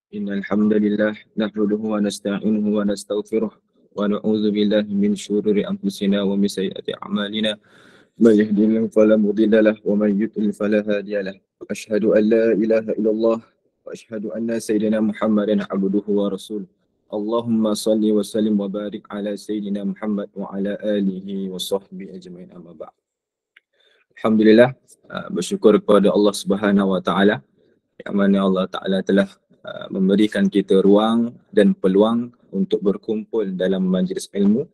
إن الحمد لله نحمده ونستعينه ونستغفره ونعوذ بالله من شرور أنفسنا ومن سيئات أعمالنا من يهده الله فلا مضل له ومن يضلل فلا هادي له أشهد أن لا إله إلا الله وأشهد أن سيدنا محمدا عبده ورسوله اللهم صل وسلم وبارك على سيدنا محمد وعلى آله وصحبه أجمعين أما بعد. Alhamdulillah, bersyukur kepada Allah Subhanahu Wa Taala yang mana Allah Taala telah memberikan kita ruang dan peluang untuk berkumpul dalam majlis ilmu.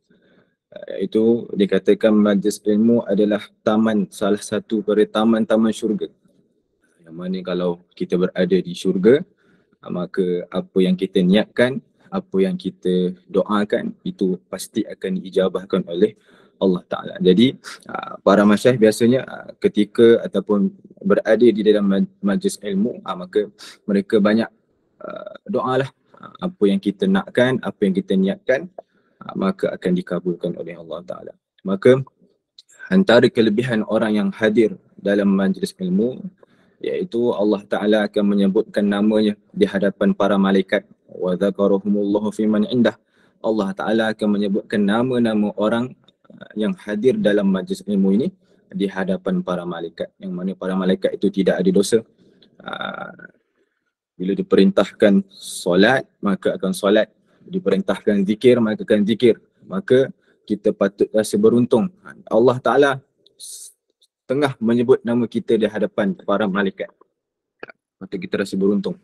Itu dikatakan majlis ilmu adalah taman, salah satu dari taman-taman syurga. Yang mana kalau kita berada di syurga, maka apa yang kita niatkan, apa yang kita doakan, itu pasti akan diijabahkan oleh Allah Ta'ala. Jadi para masyayikh biasanya ketika ataupun berada di dalam majlis ilmu, maka mereka banyak doalah apa yang kita nakkan, apa yang kita niatkan, maka akan dikabulkan oleh Allah Ta'ala. Maka antara kelebihan orang yang hadir dalam majlis ilmu, iaitu Allah Ta'ala akan menyebutkan namanya di hadapan para malaikat. Wa dzakarahumullahu fi man indah. Allah Ta'ala akan menyebutkan nama-nama orang yang hadir dalam majlis ilmu ini di hadapan para malaikat. Yang mana para malaikat itu tidak ada dosa. Bila diperintahkan solat, maka akan solat. Diperintahkan zikir, maka akan zikir. Maka kita patut rasa beruntung. Allah Ta'ala tengah menyebut nama kita di hadapan para malaikat. Patut kita rasa beruntung.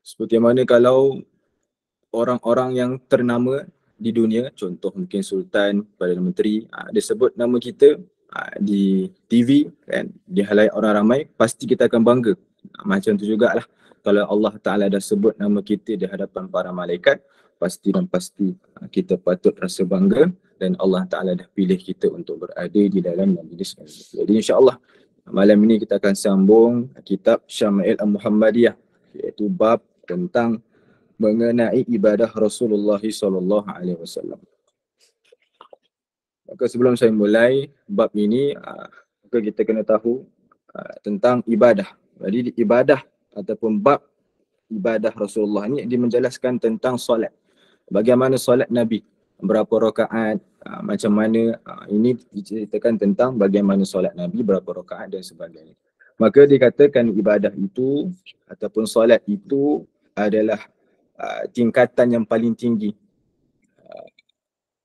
Seperti mana kalau orang-orang yang ternama di dunia, contoh mungkin Sultan, Perdana Menteri, dia sebut nama kita di TV, kan, di halayak orang ramai, pasti kita akan bangga. Macam tu jugalah kalau Allah Ta'ala dah sebut nama kita di hadapan para malaikat, pasti dan pasti kita patut rasa bangga dan Allah Ta'ala dah pilih kita untuk berada di dalam majlis ini. Jadi insyaAllah malam ini kita akan sambung kitab Syama'il Al-Muhammadiyah, iaitu bab tentang mengenai ibadah Rasulullah SAW. Maka sebelum saya mulai bab ini, maka kita kena tahu tentang ibadah. Jadi ibadah ataupun bab ibadah Rasulullah ni dia menjelaskan tentang solat. Bagaimana solat Nabi, berapa rakaat, macam mana, ini diceritakan tentang bagaimana solat Nabi, berapa rakaat dan sebagainya. Maka dikatakan ibadah itu ataupun solat itu adalah tingkatan yang paling tinggi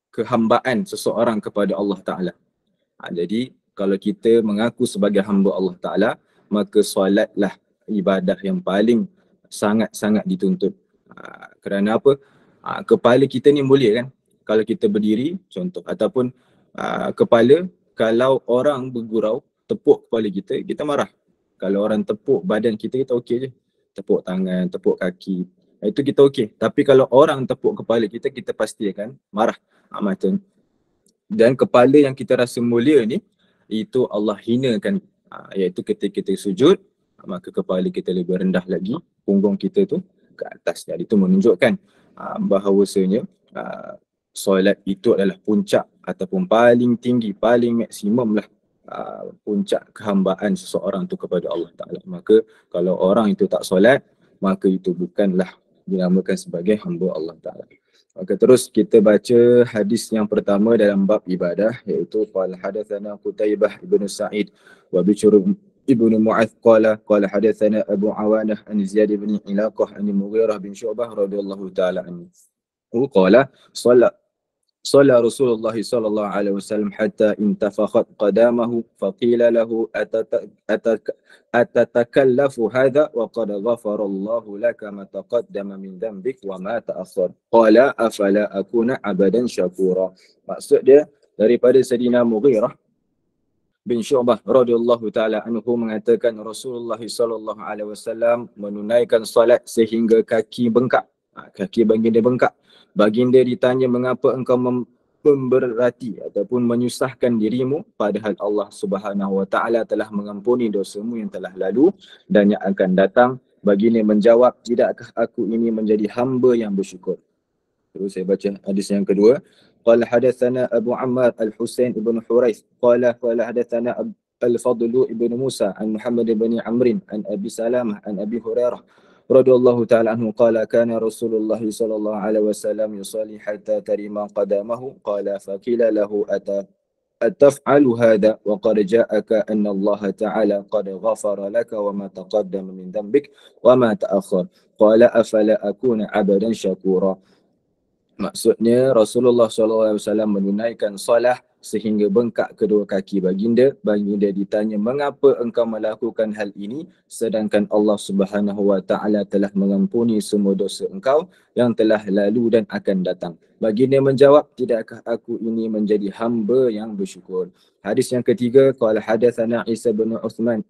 kehambaan seseorang kepada Allah Ta'ala. Jadi kalau kita mengaku sebagai hamba Allah Ta'ala, maka solatlah ibadah yang paling sangat-sangat dituntut. Kerana apa? Kepala kita ni mulia kan? Kalau kita berdiri, contoh, ataupun kepala, kalau orang bergurau, tepuk kepala kita, kita marah. Kalau orang tepuk badan kita, kita okey je. Tepuk tangan, tepuk kaki, itu kita okey. Tapi kalau orang tepuk kepala kita, kita pasti akan marah. Macam. Dan kepala yang kita rasa mulia ni, itu Allah hinakan. Iaitu ketika kita sujud, maka kepala kita lebih rendah lagi, punggung kita tu ke atas. Jadi itu menunjukkan bahawasanya solat itu adalah puncak ataupun paling tinggi, paling maksimum lah puncak kehambaan seseorang tu kepada Allah Ta'ala. Maka kalau orang itu tak solat, maka itu bukanlah dinamakan sebagai hamba Allah Ta'ala. Maka terus kita baca hadis yang pertama dalam bab ibadah, iaitu qala hadatsana Qutaibah ibn Sa'id wa Bishr ibn Mu'adz qala hadatsana Abu Awanah an Ziyad ibn Ilaqah an Mughirah bin Syu'bah radhiyallahu ta'ala anhu. Qala صلى رسول الله صلى الله عليه وسلم حتى انتفخت قدامه فقيل له أتتكلف هذا وقد غفر الله لك ما تقدم من ذنبك وما تأخر قال أفلا أكون عبدا شكورا. Maksud dia daripada Sayyidina Mughirah bin Syu'bah radhiyallahu taala anhu mengatakan Rasulullah sallallahu alaihi wasallam menunaikan solat sehingga kaki bengkak. Kaki baginda bengkak. Baginda ditanya, mengapa engkau memberati ataupun menyusahkan dirimu, padahal Allah Subhanahu Wa Taala telah mengampuni dosamu yang telah lalu dan yang akan datang. Baginda menjawab, tidakkah aku ini menjadi hamba yang bersyukur. Terus saya baca hadis yang kedua. Qala hadatsana Abu Ammar Al-Husain ibn Huraith qala hadatsana Al-Fadl ibn Musa an Muhammad ibn Amr an Abi Salamah an Abi Hurairah radhiyallahu ta'ala anhu qala kana Rasulullah sallallahu alaihi wasallam yusalli hatta tarima qadamahu qala faqila lahu ataf'alu hadha wa qad ja'aka anna Allah ta'ala qad ghafara laka wa ma taqaddama min dhanbik wa ma ta'akhkhar qala afala akuna 'abdan syakura. Maksudnya Rasulullah SAW menunaikan solah sehingga bengkak kedua kaki baginda. Baginda ditanya, mengapa engkau melakukan hal ini sedangkan Allah Subhanahu Wa Taala telah mengampuni semua dosa engkau yang telah lalu dan akan datang. Baginda menjawab, tidakkah aku ini menjadi hamba yang bersyukur. Hadis yang ketiga, qala hadatsana Isa bin Uthman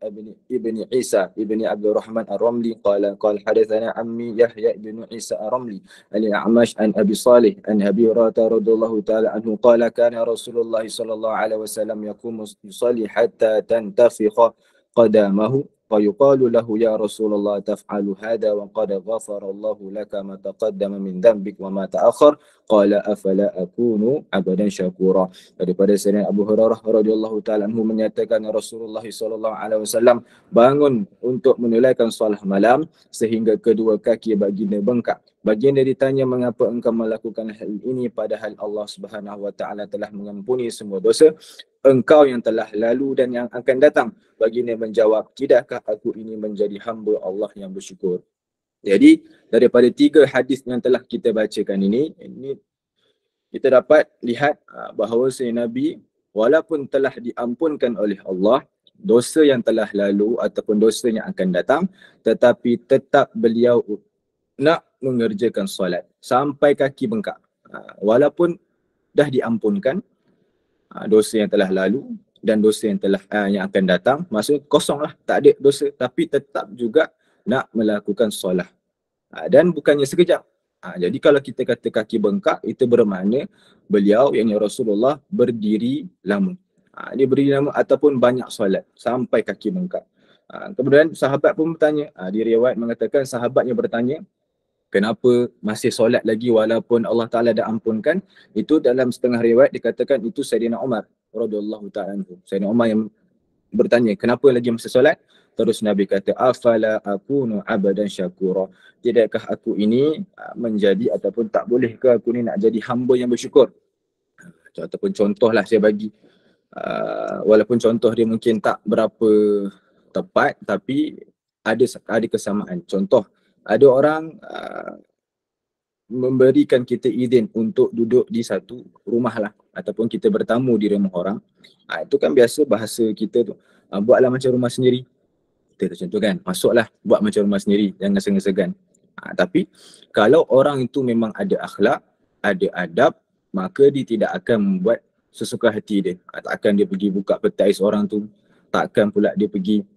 ibni Isa ibni Abdul Rahman Ar-Ramli qala hadatsana ammi Yahya ibn Isa Ar-Ramli al-A'mash an Abi Salih an Abi Hurairah radhiyallahu ta'ala anhu qala kana Rasulullah sallallahu alaihi wasallam yaqumu yusalli hatta tantafikha qadamahu fa yuqalu lahu ya Rasulullah taf'alu hadha wa qad ghafara Allahu laka ma taqaddama min dhanbik wa ma ta'akhkhar qala afala akunu 'abdan syakura. Daripada Sayyidina Abu Hurairah radhiyallahu ta'ala anhu menyatakan Rasulullah sallallahu alaihi wasallam bangun untuk menunaikan solat malam sehingga kedua kaki baginda bengkak. Baginda ditanya, mengapa engkau melakukan hal ini padahal Allah Subhanahu Wa Taala telah mengampuni semua dosa engkau yang telah lalu dan yang akan datang. Baginda menjawab, tidakkah aku ini menjadi hamba Allah yang bersyukur. Jadi daripada tiga hadis yang telah kita bacakan ini kita dapat lihat bahawa Nabi walaupun telah diampunkan oleh Allah dosa yang telah lalu ataupun dosa yang akan datang, tetapi tetap beliau nak mengerjakan solat sampai kaki bengkak. Walaupun dah diampunkan dosa yang telah lalu dan dosa yang telah yang akan datang, maksudnya kosonglah, tak ada dosa, tapi tetap juga nak melakukan solat. Dan bukannya sekejap. Jadi kalau kita kata kaki bengkak, itu bermakna beliau, yakni Rasulullah, berdiri lama. Dia berdiri lama ataupun banyak solat sampai kaki bengkak. Kemudian sahabat pun bertanya, di riwayat mengatakan sahabatnya bertanya, kenapa masih solat lagi walaupun Allah Ta'ala dah ampunkan? Itu dalam setengah riwayat dikatakan itu Sayyidina Umar radhiyallahu ta'ala anhu. Sayyidina Umar yang bertanya, kenapa lagi masih solat? Terus Nabi kata, afala akunu abadan syakura. Tidakkah aku ini menjadi ataupun tak boleh ke aku ni nak jadi hamba yang bersyukur? Ataupun contohlah saya bagi. Walaupun contoh dia mungkin tak berapa tepat, tapi ada kesamaan. Contoh, ada orang memberikan kita izin untuk duduk di satu rumah lah ataupun kita bertamu di rumah orang. Itu kan biasa bahasa kita tu, buatlah macam rumah sendiri. Kita contohkan, masuklah buat macam rumah sendiri, jangan segan-segan. Tapi kalau orang itu memang ada akhlak, ada adab, maka dia tidak akan membuat sesuka hati dia. Tak akan dia pergi buka petai seorang tu, takkan pula dia pergi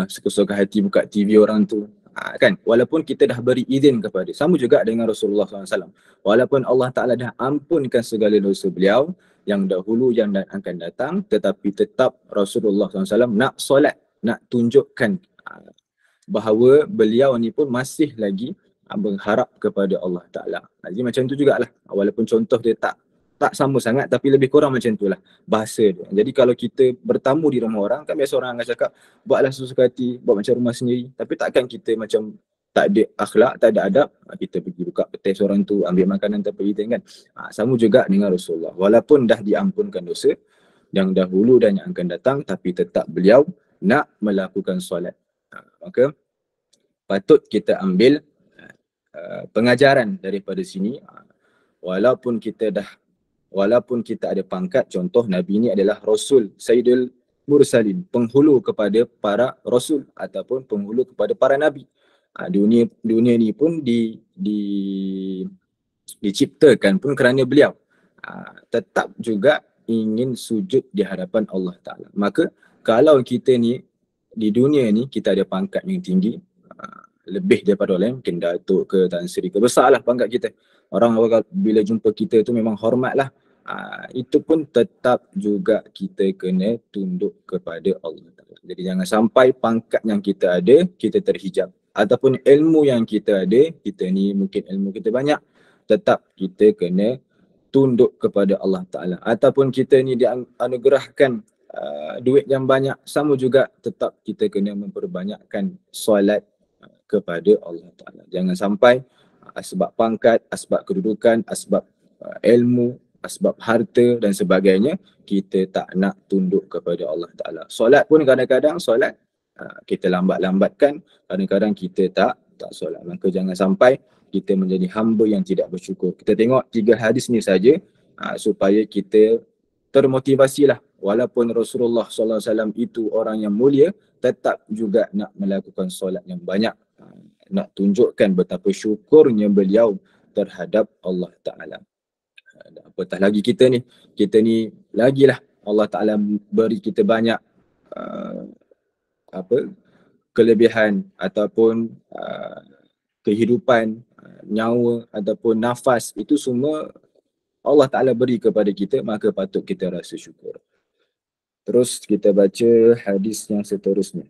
suka-suka hati buka TV orang tu. Kan, walaupun kita dah beri izin kepada, sama juga dengan Rasulullah SAW, walaupun Allah Ta'ala dah ampunkan segala dosa beliau yang dahulu yang akan datang, tetapi tetap Rasulullah SAW nak solat, nak tunjukkan bahawa beliau ni pun masih lagi berharap kepada Allah Ta'ala. Jadi macam tu jugalah, walaupun contoh dia tak sama sangat, tapi lebih kurang macam tu lah bahasa dia. Jadi kalau kita bertamu di rumah orang, kan biasa orang akan cakap, buatlah sesuka hati, buat macam rumah sendiri. Tapi takkan kita macam tak ada akhlak, tak ada adab, kita pergi buka petai seorang tu, ambil makanan tanpa izin kan. Sama juga dengan Rasulullah. Walaupun dah diampunkan dosa yang dahulu dan yang akan datang, tapi tetap beliau nak melakukan solat. Maka patut kita ambil pengajaran daripada sini. Walaupun kita ada pangkat, contoh Nabi ni adalah Rasul, Sayyidul Mursalin, penghulu kepada para Rasul ataupun penghulu kepada para Nabi. Dunia ni pun diciptakan pun kerana beliau. Tetap juga ingin sujud di hadapan Allah Ta'ala. Maka kalau kita ni di dunia ni kita ada pangkat yang tinggi, lebih daripada orang lain, mungkin datuk ke Tan Sri ke, besarlah pangkat kita. Orang bila jumpa kita tu memang hormat lah. Itu pun tetap juga kita kena tunduk kepada Allah Ta'ala. Jadi jangan sampai pangkat yang kita ada, kita terhijab. Ataupun ilmu yang kita ada, kita ni mungkin ilmu kita banyak, tetap kita kena tunduk kepada Allah Ta'ala. Ataupun kita ni dianugerahkan duit yang banyak, sama juga tetap kita kena memperbanyakkan solat. kepada Allah Ta'ala. Jangan sampai asbab pangkat, asbab kedudukan, asbab ilmu, asbab harta dan sebagainya, kita tak nak tunduk kepada Allah Ta'ala. Solat pun kadang-kadang solat kita lambat-lambatkan, kadang-kadang kita tak solat. Maka jangan sampai kita menjadi hamba yang tidak bersyukur. Kita tengok 3 hadis ni saja supaya kita termotivasilah. Walaupun Rasulullah SAW itu orang yang mulia, tetap juga nak melakukan solat yang banyak. Nak tunjukkan betapa syukurnya beliau terhadap Allah Ta'ala. Apatah lagi kita ni lagilah Allah Ta'ala beri kita banyak kelebihan ataupun kehidupan, nyawa ataupun nafas, itu semua Allah Ta'ala beri kepada kita, maka patut kita rasa syukur. Terus kita baca hadis yang seterusnya.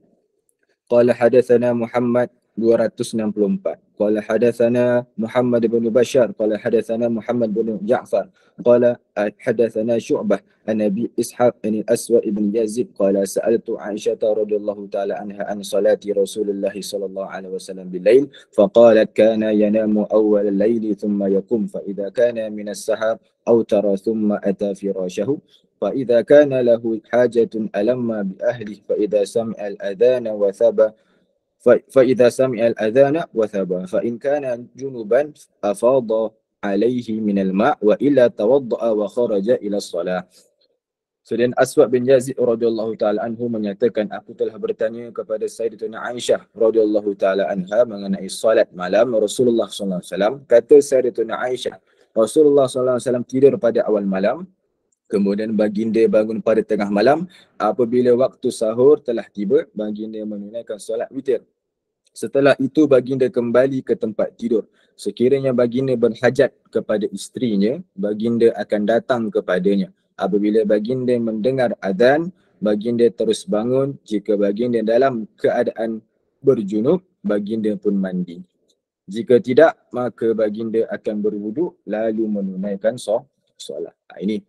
Qala hadatsana Muhammad 264. Qala hadatsana Muhammad bin Bashar, qala hadatsana Muhammad bin Ja'far, qala hadatsana Syu'bah an Abi Ishaq an Aswa ibn Yazid qala sa'altu Aisyah radhiyallahu ta'ala anha an salati Rasulullah sallallahu alaihi wasallam bil lail faqalat kana yanamu awwal al-layli thumma yaqum fa idza kana min as-sahar awtara thumma ata firashahu فإذا كان له حاجة ألم بأهله فإذا سمع الأذان وثب فإن كان جنبا أفاض عليه من الماء وإلا توضأ وخرج إلى الصلاة. Kemudian Aswad bin Yazid radhiyallahu taala anhu menyatakan, aku telah bertanya kepada Sayyidatuna Aisyah radhiyallahu taala anha mengenai solat malam Rasulullah sallallahu alaihi wasallam. Kata Sayyidatuna Aisyah, Rasulullah sallallahu alaihi wasallam tidur pada awal malam. Kemudian baginda bangun pada tengah malam. Apabila waktu sahur telah tiba, baginda menunaikan solat witir. Setelah itu baginda kembali ke tempat tidur. Sekiranya baginda berhajat kepada isterinya, baginda akan datang kepadanya. Apabila baginda mendengar azan, baginda terus bangun. Jika baginda dalam keadaan berjunub, baginda pun mandi. Jika tidak, maka baginda akan berwuduk lalu menunaikan solat. Ini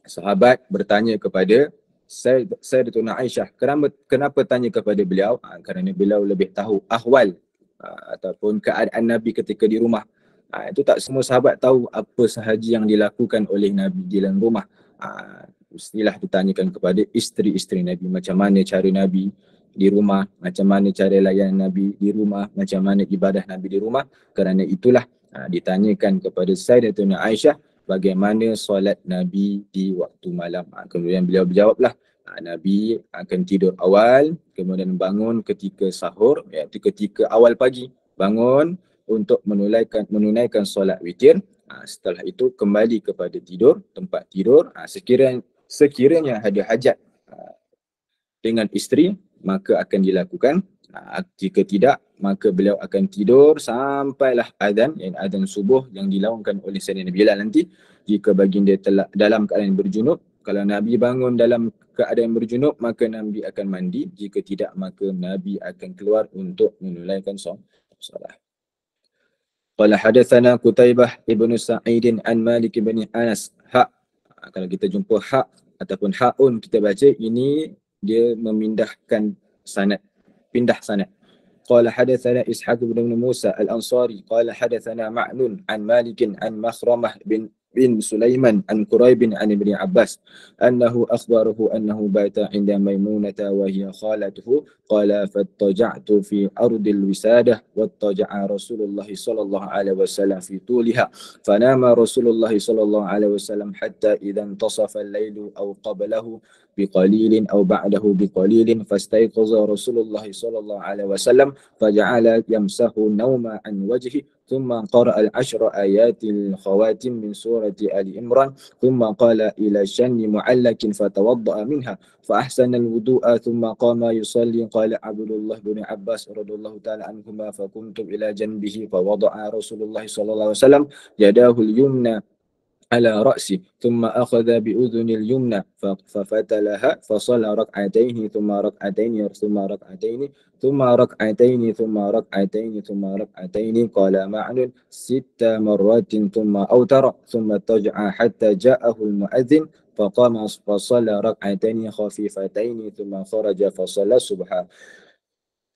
sahabat bertanya kepada Sayyidatuna Aisyah. Kenapa tanya kepada beliau? Kerana beliau lebih tahu ahwal ataupun keadaan Nabi ketika di rumah. Itu tak semua sahabat tahu apa sahaja yang dilakukan oleh Nabi di dalam rumah. Mestilah ditanyakan kepada isteri-isteri Nabi, macam mana cara Nabi di rumah, macam mana cara layan Nabi di rumah, macam mana ibadah Nabi di rumah. Kerana itulah ditanyakan kepada Sayyidatuna Aisyah bagaimana solat Nabi di waktu malam. Kemudian beliau berjawablah, Nabi akan tidur awal, kemudian bangun ketika sahur, iaitu ketika awal pagi, bangun untuk menunaikan solat witir. Setelah itu kembali kepada tempat tidur. Sekiranya ada hajat dengan isteri, maka akan dilakukan. Jika tidak, maka beliau akan tidur sampailah azan, yang azan subuh yang dilaungkan oleh Sayyidina Bilal nanti. Jika baginda telah dalam keadaan berjunub, kalau Nabi bangun dalam keadaan berjunub, maka Nabi akan mandi. Jika tidak, maka Nabi akan keluar untuk menunaikan solat. Qala hadatsana Qutaibah ibnu Sa'id an Malik bin Anas. Kalau kita jumpa hak ataupun haun, kita baca ini dia memindahkan sanad, pindah sanad. قال حدثنا إسحاق بن موسى الأنصاري قال حدثنا معن عن مالك عن مخرمة بن سليمان عن قريب عن ابن عباس أنه أخبره أنه بات عند ميمونة وهي خالته قال فاضطجعت في أرض الوسادة واضطجع رسول الله صلى الله عليه وسلم في طولها فنام رسول الله صلى الله عليه وسلم حتى إذا انتصف الليل أو قبله بقليل أو بعده بقليل فاستيقظ رسول الله صلى الله عليه وسلم فجعل يمسح النوم عن وجهه ثم قرأ العشر آيات الخواتم من سورة آل عمران ثم قال إلى شن معلق فتوضأ منها فأحسن الوضوء ثم قام يصلي قال عبد الله بن عباس رضي الله تعالى عنهما فقمت إلى جنبه فوضع رسول الله صلى الله عليه وسلم يداه اليمنى على رأسي ثم أخذ بأذن اليمنى ففتلها فصلى ركعتين ثم ركعتين ثم ركعتين ثم ركعتين ثم ركعتين ثم ركعتين قال معن 6 مرات ثم أوتر ثم اضطجع حتى جاءه المؤذن فقام فصلى ركعتين خفيفتين ثم خرج فصلى الصبح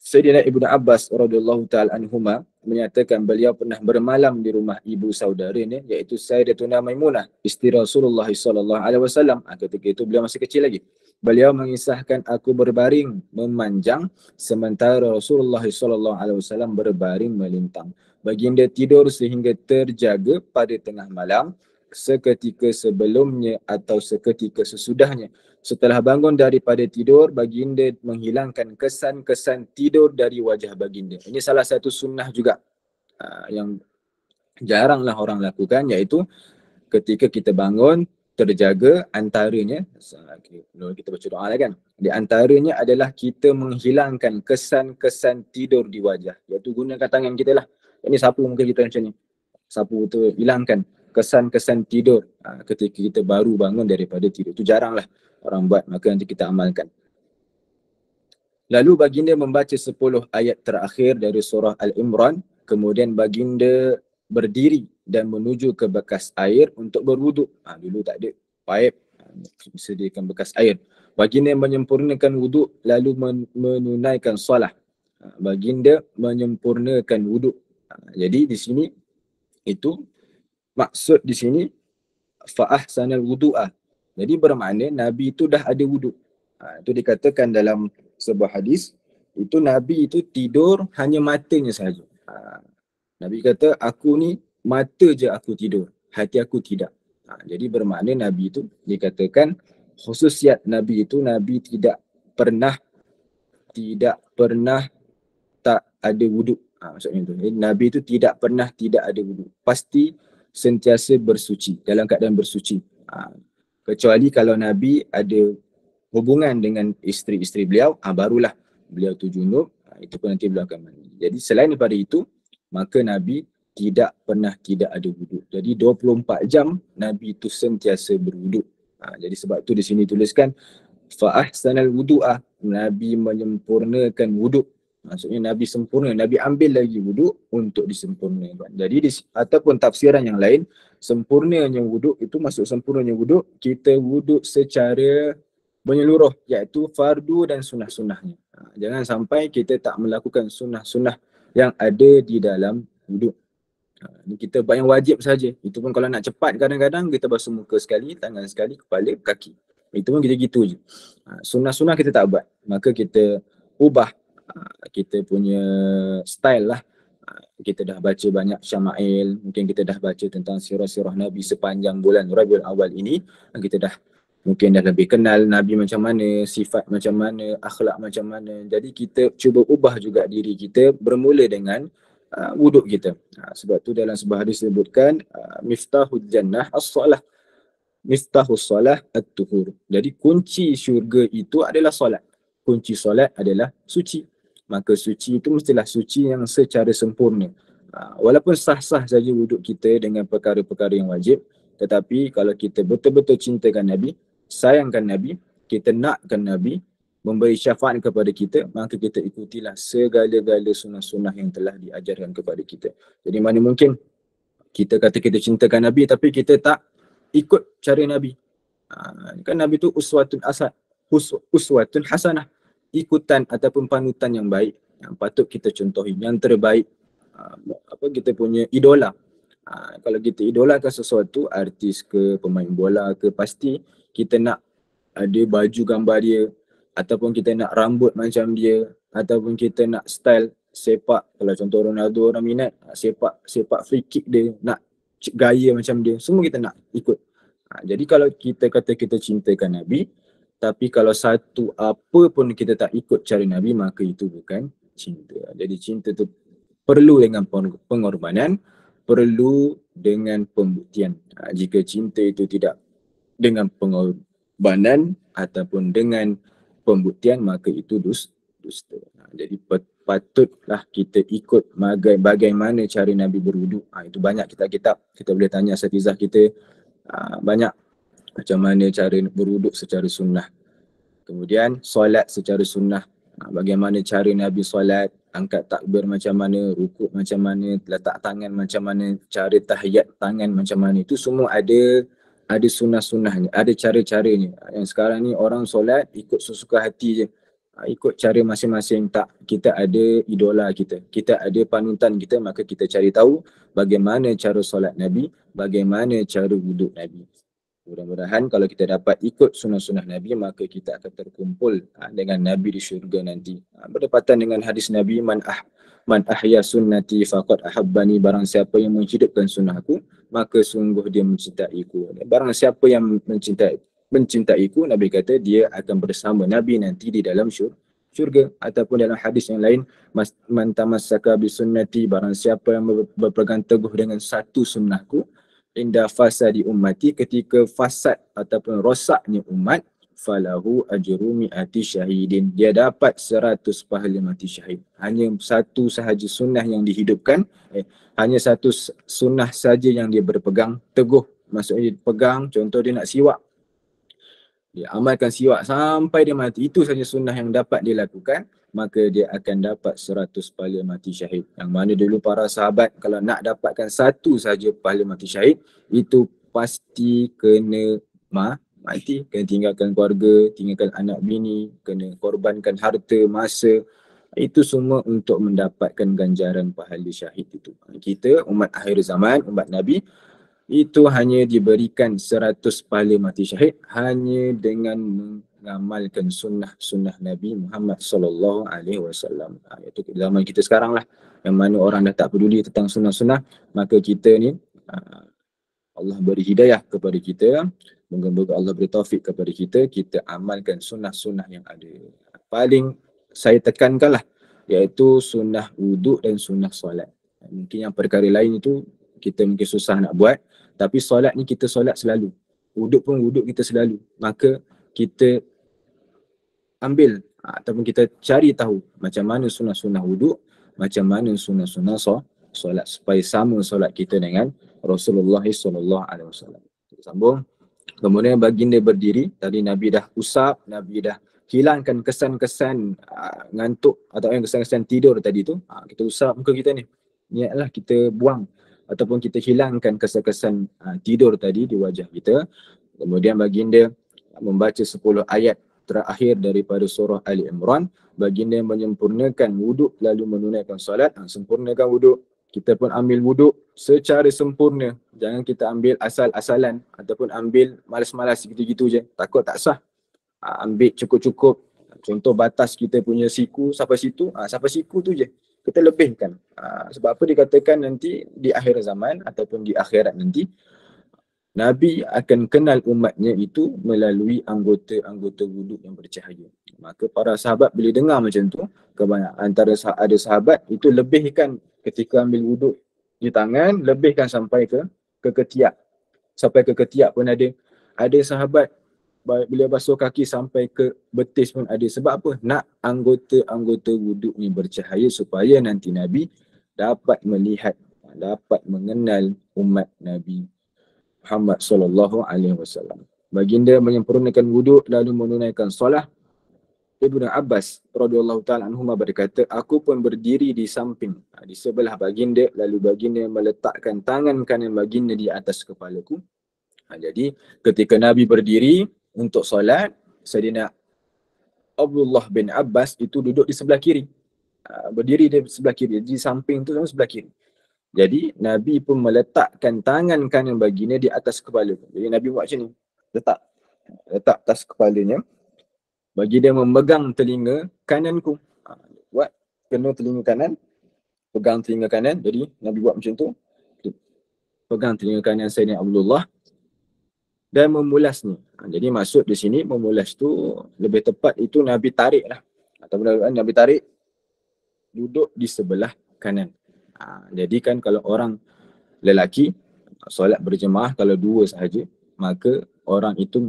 Sayyidina Ibnu Abbas radhiyallahu taala anhuma menyatakan beliau pernah bermalam di rumah ibu saudaranya iaitu Sayyidatuna Maimunah isteri Rasulullah sallallahu alaihi wasallam. Ketika itu beliau masih kecil lagi. Beliau mengisahkan aku berbaring memanjang sementara Rasulullah sallallahu alaihi wasallam berbaring melintang. Baginda tidur sehingga terjaga pada tengah malam seketika sebelumnya atau seketika sesudahnya. Setelah bangun daripada tidur, baginda menghilangkan kesan-kesan tidur dari wajah baginda. Ini salah satu sunnah juga yang jaranglah orang lakukan, iaitu ketika kita bangun, terjaga antaranya, kita baca doa lah kan, di antaranya adalah kita menghilangkan kesan-kesan tidur di wajah, iaitu gunakan tangan kita lah. Ini sapu muka kita macam ni. Sapu tu hilangkan kesan-kesan tidur ketika kita baru bangun daripada tidur. Itu jaranglah orang buat, maka nanti kita amalkan. Lalu baginda membaca 10 ayat terakhir dari surah Al-Imran, kemudian baginda berdiri dan menuju ke bekas air untuk berwuduk. Dulu tak ada paip, disediakan bekas air. Baginda menyempurnakan wuduk lalu menunaikan solat. Baginda menyempurnakan wuduk. Jadi di sini itu maksud di sini fa'ahsanal wudu'ah. Jadi bermakna Nabi itu dah ada wuduk. Itu dikatakan dalam sebuah hadis, itu Nabi itu tidur hanya matanya sahaja. Nabi kata, aku ni mata je aku tidur, hati aku tidak. Jadi bermakna Nabi itu dikatakan khususiat Nabi itu, Nabi tidak pernah tak ada wuduk. Maksudnya itu. Nabi itu tidak pernah tidak ada wuduk. Pasti sentiasa bersuci, dalam keadaan bersuci. Kecuali kalau Nabi ada hubungan dengan isteri-isteri beliau, barulah beliau tu junub, itu pun nanti beliau akan mandi. Jadi selain daripada itu, maka Nabi tidak pernah tidak ada wuduk. Jadi 24 jam Nabi itu sentiasa berwuduk. Jadi sebab tu di sini tuliskan fa'ahsanal wudu'ah, Nabi menyempurnakan wuduk. Maksudnya Nabi sempurna, Nabi ambil lagi wuduk untuk disempurnakan. Jadi ataupun tafsiran yang lain, sempurnanya wuduk itu, maksud sempurnanya wuduk, kita wuduk secara menyeluruh, iaitu fardu dan sunnah-sunnahnya. Jangan sampai kita tak melakukan sunnah-sunnah yang ada di dalam wuduk. Kita buat yang wajib saja. Itu pun kalau nak cepat, kadang-kadang kita basuh muka sekali, tangan sekali, kepala, kaki. Itu pun gitu-gitu je. Sunnah-sunnah kita tak buat. Maka kita ubah kita punya style lah. Kita dah baca banyak syama'il, mungkin kita dah baca tentang sirah-sirah Nabi sepanjang bulan Rabiul Awal ini. Kita dah mungkin dah lebih kenal Nabi macam mana, sifat macam mana, akhlak macam mana. Jadi kita cuba ubah juga diri kita bermula dengan wuduk kita. Sebab tu dalam sebuah hadis disebutkan miftahul jannah as-salah, miftahus salah at-tuhur. Jadi kunci syurga itu adalah solat. Kunci solat adalah suci. Maka suci itu mestilah suci yang secara sempurna. Walaupun sah-sah saja wuduk kita dengan perkara-perkara yang wajib, tetapi kalau kita betul-betul cintakan Nabi, sayangkan Nabi, kita nakkan Nabi, memberi syafaat kepada kita, maka kita ikutilah segala-gala sunnah-sunnah yang telah diajarkan kepada kita. Jadi mana mungkin kita kata kita cintakan Nabi tapi kita tak ikut cara Nabi. Kan Nabi tu uswatun hasanah, ikutan ataupun panutan yang baik, yang patut kita contohi, yang terbaik. Kita punya idola. Kalau kita idolakan sesuatu, artis ke, pemain bola ke, pasti kita nak ada baju gambar dia, ataupun kita nak rambut macam dia, ataupun kita nak style sepak. Kalau contoh Ronaldo, orang minat sepak free kick dia, nak gaya macam dia, semua kita nak ikut. Jadi kalau kita kata kita cintakan Nabi, tapi kalau satu apa pun kita tak ikut cara Nabi, maka itu bukan cinta. Jadi cinta tu perlu dengan pengorbanan, perlu dengan pembuktian. Jika cinta itu tidak dengan pengorbanan ataupun dengan pembuktian, maka itu dusta. Jadi patutlah kita ikut bagaimana cara Nabi berwuduk. Itu banyak kitab-kitab, kita boleh tanya asatizah kita banyak macam mana cara berwuduk secara sunnah. Kemudian solat secara sunnah, bagaimana cara Nabi solat, angkat takbir macam mana, rukuk macam mana, letak tangan macam mana, cara tahiyat tangan macam mana. Itu semua ada sunnah-sunnahnya, ada cara-caranya. Yang sekarang ni orang solat ikut sesuka hati je. ikut cara masing-masing. Tak, kita ada idola kita ada panutan kita, maka kita cari tahu bagaimana cara solat Nabi, bagaimana cara wuduk Nabi. Mudah-mudahan kalau kita dapat ikut sunnah-sunnah Nabi, maka kita akan terkumpul dengan Nabi di syurga nanti. Berdepatan dengan hadis Nabi, man ahya sunnati faqad ahabbani, barang siapa yang menghidupkan sunnahku, maka sungguh dia mencintaiku. Barang siapa yang mencintaiku, Nabi kata dia akan bersama Nabi nanti di dalam syurga. Ataupun dalam hadis yang lain, man tamassaka bi sunnati, barang siapa yang berpegang teguh dengan satu sunnahku, inda fasadi ummati, ketika fasad ataupun rosaknya umat, falahu ajru mi'ati syahidin, dia dapat 100 pahala mati syahid. Hanya satu sahaja sunnah yang dihidupkan, hanya satu sunnah saja yang dia berpegang teguh. Maksudnya dia pegang, contoh dia nak siwak, dia amalkan siwak sampai dia mati, itu saja sunnah yang dapat dia lakukan, maka dia akan dapat 100 pahala mati syahid. Yang mana dulu para sahabat kalau nak dapatkan satu saja pahala mati syahid, itu pasti kena mati, kena tinggalkan keluarga, tinggalkan anak bini, kena korbankan harta, masa. Itu semua untuk mendapatkan ganjaran pahala syahid itu. Kita umat akhir zaman, umat Nabi, itu hanya diberikan 100 pahala mati syahid hanya dengan mengamalkan sunnah Nabi Muhammad sallallahu alaihi wasallam. Itu zaman kita sekarang lah, yang mana orang dah tak peduli tentang sunnah-sunnah, maka kita ni Allah beri hidayah kepada kita, moga-moga Allah beri taufik kepada kita, kita amalkan sunnah-sunnah yang ada. Paling saya tekankan lah, iaitu sunnah wuduk dan sunnah solat. Mungkin yang perkara lain itu kita mungkin susah nak buat, tapi solat ni kita solat selalu, wuduk pun wuduk kita selalu. Maka kita ambil ataupun kita cari tahu macam mana sunnah-sunnah wuduk, macam mana sunnah-sunnah solat, supaya sama solat kita dengan Rasulullah sallallahu alaihi wasallam. Sambung. Kemudian baginda berdiri, tadi Nabi dah usap, Nabi dah hilangkan kesan-kesan ngantuk atau yang kesan-kesan tidur tadi tu. Kita usap muka kita ni, niatlah kita buang ataupun kita hilangkan kesan-kesan tidur tadi di wajah kita. Kemudian baginda membaca 10 ayat terakhir daripada surah Ali Imran. Baginda menyempurnakan wuduk lalu menunaikan solat. Sempurnakan wuduk, kita pun ambil wuduk secara sempurna. Jangan kita ambil asal-asalan ataupun ambil malas-malas gitu-gitu je, takut tak sah. Ambil cukup-cukup. Contoh batas kita punya siku sampai situ, sampai siku tu je kita lebihkan. Sebab apa dikatakan nanti di akhir zaman ataupun di akhirat nanti, Nabi akan kenal umatnya itu melalui anggota-anggota wuduk yang bercahaya. Maka para sahabat bila dengar macam tu, kebanyakan antara ada sahabat itu lebihkan ketika ambil wuduk di tangan, lebihkan sampai ke ketiak. Sampai ke ketiak pun ada. Ada sahabat bila basuh kaki sampai ke betis pun ada. Sebab apa? Nak anggota-anggota wuduk ni bercahaya supaya nanti Nabi dapat melihat, dapat mengenal umat Nabi Muhammad sallallahu alaihi wasallam. Baginda menyempurnakan wuduk lalu menunaikan solat. Ibnu Abbas radhiyallahu taala anhuma berkata, aku pun berdiri di samping, di sebelah baginda, lalu baginda meletakkan tangan kanan baginda di atas kepalaku. Jadi ketika Nabi berdiri untuk solat, Sayyidina Abdullah bin Abbas itu duduk di sebelah kiri. Berdiri di sebelah kiri, di samping tu sebelah kiri. Jadi Nabi pun meletakkan tangan kanan baginda di atas kepala. Jadi Nabi buat macam ni, letak atas kepalanya. Baginda memegang telinga kananku. Buat kena telinga kanan, pegang telinga kanan. Jadi Nabi buat macam tu, pegang telinga kanan Sayyidina Abdullah dan memulasnya. Jadi maksud di sini memulas tu lebih tepat itu Nabi tarik lah. Ataupun Nabi tarik duduk di sebelah kanan. Jadi kan kalau orang lelaki solat berjemaah kalau dua sahaja, maka orang itu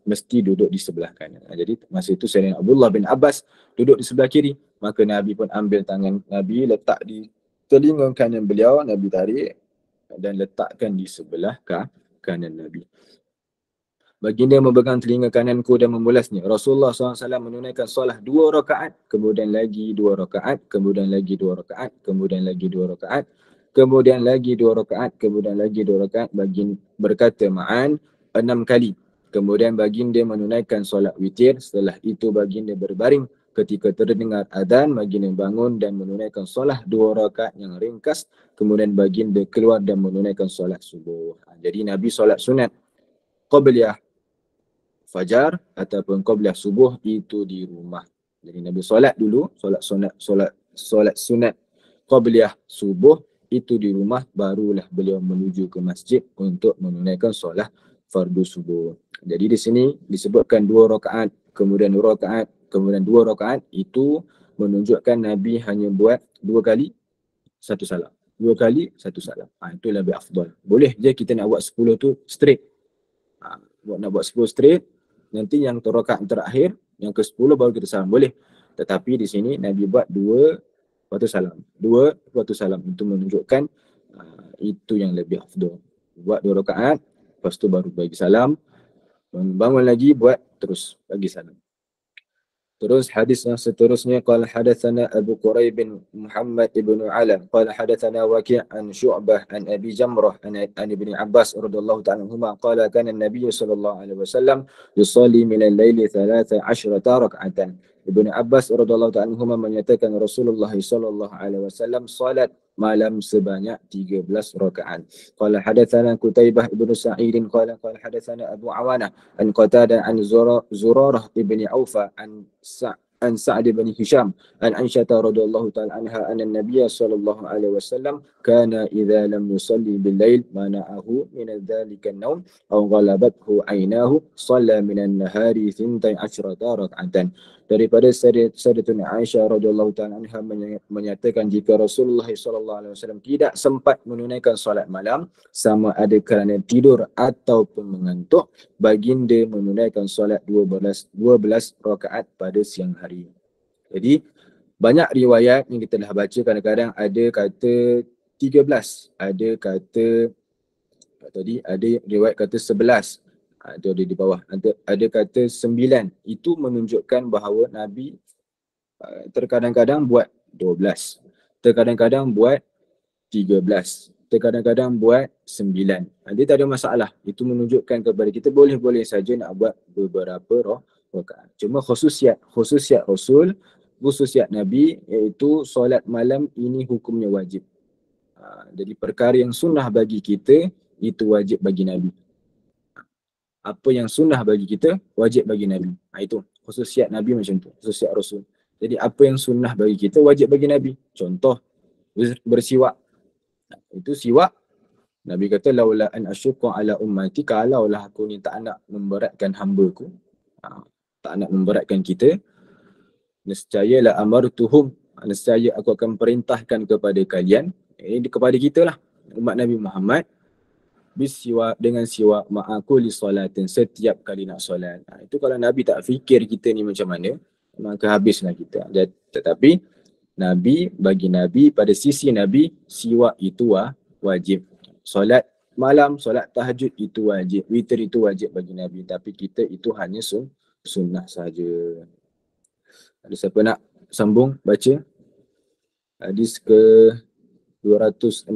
mesti duduk di sebelah kanan. Jadi masa itu Sayyidina Abdullah bin Abbas duduk di sebelah kiri, maka Nabi pun ambil tangan Nabi, letak di telinga kanan beliau, Nabi tarik dan letakkan di sebelah kanan Nabi. Baginda memegang telinga kananku dan memulasnya. Rasulullah SAW menunaikan solat 2 rakaat, kemudian lagi 2 rakaat, kemudian lagi 2 rakaat, kemudian lagi 2 rakaat, kemudian lagi 2 rakaat, kemudian lagi 2 rakaat. Baginda berkata ma'an 6 kali. Kemudian baginda menunaikan solat witir. Setelah itu baginda berbaring ketika terdengar adzan baginda bangun dan menunaikan solat 2 rakaat yang ringkas, kemudian baginda keluar dan menunaikan solat subuh. Jadi Nabi solat sunat qabliyah fajar ataupun qabliyah subuh itu di rumah. Jadi Nabi solat dulu, solat sunat qabliyah subuh itu di rumah, barulah beliau menuju ke masjid untuk menunaikan solat fardu subuh. Jadi di sini disebutkan 2 rakaat, kemudian 2 rakaat, kemudian 2 rakaat, itu menunjukkan Nabi hanya buat 2 kali satu salam. 2 kali satu salam. Itu lebih afdal. Boleh je kita nak buat 10 tu straight. Nak buat 10 straight, nanti yang rakaat terakhir, yang ke-10 baru kita salam. Boleh. Tetapi di sini Nabi buat 2 lepas tu salam. 2 lepas tu salam. Itu menunjukkan itu yang lebih afdal. Buat 2 rakaat, lepas tu baru bagi salam. Bangun lagi, buat terus bagi salam. Terus hadis yang seterusnya, qala hadatsana Abu Quraib bin Muhammad ibn Ala qala hadatsana Waqi' an Syu'bah an Abi Jamrah an Ibn Abbas radhiyallahu ta'ala anhuma qala kana an-nabiy sallallahu alaihi wasallam yusalli min al-laili 13 rak'atan. Ibn Abbas radhiyallahu ta'ala anhuma menyatakan Rasulullah sallallahu alaihi wasallam salat malam sebanyak 13 rakaat. Qala hadatsana Qutaibah ibn Sa'id qala hadatsana Abu Awanah an Qatadah an Zurarah ibn Aufa an Sa'd bin Hisham an Aisyah radhiyallahu ta'ala anha anna an-nabiy sallallahu alaihi wasallam kana idza lam yusalli bil-lail mana'ahu min dhalika an-nawm aw ghalabathu 'aynahu shalla min an-nahari 12 rak'atan. Daripada Sayyidatuna Aisyah radhiyallahu ta'ala anha menyatakan jika Rasulullah sallallahu alaihi wasallam tidak sempat menunaikan solat malam, sama ada kerana tidur ataupun mengantuk, baginda menunaikan solat 12 rakaat pada siang hari. Jadi banyak riwayat yang kita dah baca, kadang-kadang ada kata 13, ada kata tadi ada riwayat kata 11, ada di bawah, ada kata 9. Itu menunjukkan bahawa Nabi terkadang-kadang buat 12, terkadang-kadang buat 13, terkadang-kadang buat 9. Dia tak ada masalah. Itu menunjukkan kepada kita boleh-boleh saja nak buat beberapa rakaat. Cuma khususiat Rasul, khususiat Nabi, iaitu solat malam ini hukumnya wajib. Jadi perkara yang sunnah bagi kita, itu wajib bagi Nabi. Apa yang sunnah bagi kita, wajib bagi Nabi. Itu khususiat Nabi macam tu, khususiat Rasul. Jadi apa yang sunnah bagi kita, wajib bagi Nabi. Contoh, bersiwak. Itu siwak, Nabi kata laula an asyqa ala ummati, kalaulah aku ni tak nak memberatkan hamba-Ku, tak nak memberatkan kita, nescaya la amartuhum, nescaya aku akan perintahkan kepada kalian, kepada kita lah, umat Nabi Muhammad, bisiwak, dengan siwak ma'aku li salatin, setiap kali nak solat. Itu kalau Nabi tak fikir kita ni macam mana, maka habislah kita. Tetapi bagi Nabi, pada sisi Nabi, siwak itu wajib. Solat malam, solat tahajud itu wajib. Witir itu wajib bagi Nabi. Tapi kita itu hanya sunnah saja. Ada siapa nak sambung baca hadis ke 267?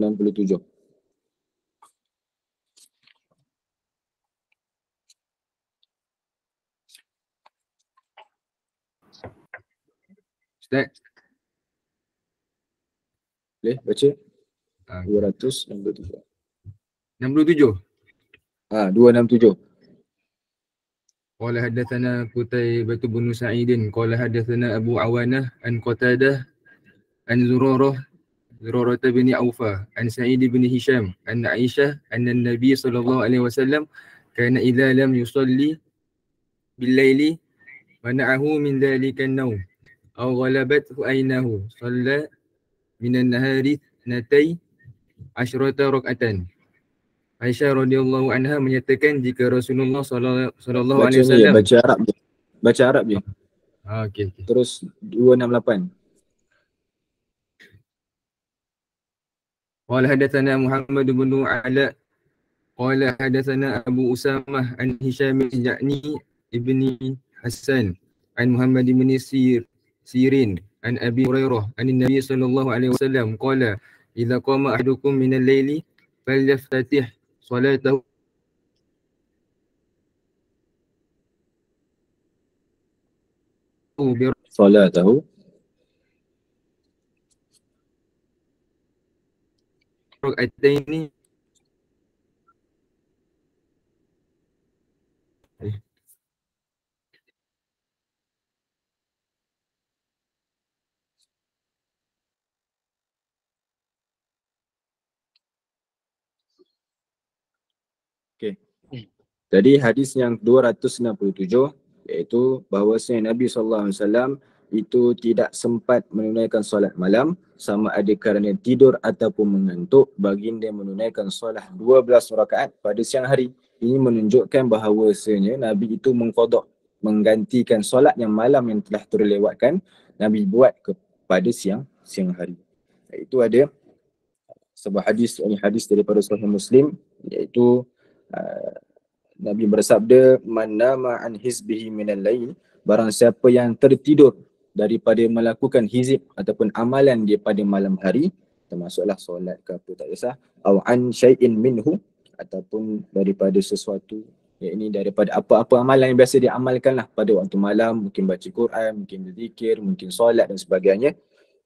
Ustaz, boleh baca? 267. 67. 267. Qala hadatsana Qutaibah bin Sa'id qala hadatsana Abu Awanah an Qatadah an Zurarah bin Aufa an Sa'id bin Hisham an Aisyah anna an-nabiy sallallahu alaihi wasallam kana idza lam yusalli bil-laili mana'ahu min dhalika an-nawm aw ghalabathu aynahu shalla min an-nahari 12 rak'atan. Aisyah radhiyallahu anha menyatakan jika Rasulullah sallallahu alaihi wasallam baca Arab je. Okey. Terus 268. Qala hadatsana Muhammad bin Ala qala hadatsana Abu Usamah an Hisham Ja'ni ibni Hassan an Muhammad bin Sirin an Abi Hurairah an Nabi sallallahu alaihi wasallam qala idza qama ahadukum min al-laili falyaftatih salatahu salatahu. Rak'ataini. Okey. Jadi hadis yang 267 iaitu bahawasanya Nabi SAW itu tidak sempat menunaikan solat malam sama ada kerana tidur ataupun mengantuk, baginda menunaikan solat 12 rakaat pada siang hari. Ini menunjukkan bahawasanya Nabi itu mengqada, menggantikan solat yang malam yang telah terlewatkan, Nabi buat kepada siang hari. Itu ada sebuah hadis, ini hadis daripada Sahih Muslim, iaitu Nabi bersabda, man nama an hizbihi minal lail, barang siapa yang tertidur daripada melakukan hizib ataupun amalan dia pada malam hari, termasuklah solat ke apa tak kisah, aw an syai'in minhu, ataupun daripada sesuatu, yakni daripada apa-apa amalan yang biasa dia amalkanlah pada waktu malam, mungkin baca Quran, mungkin berzikir, mungkin solat dan sebagainya,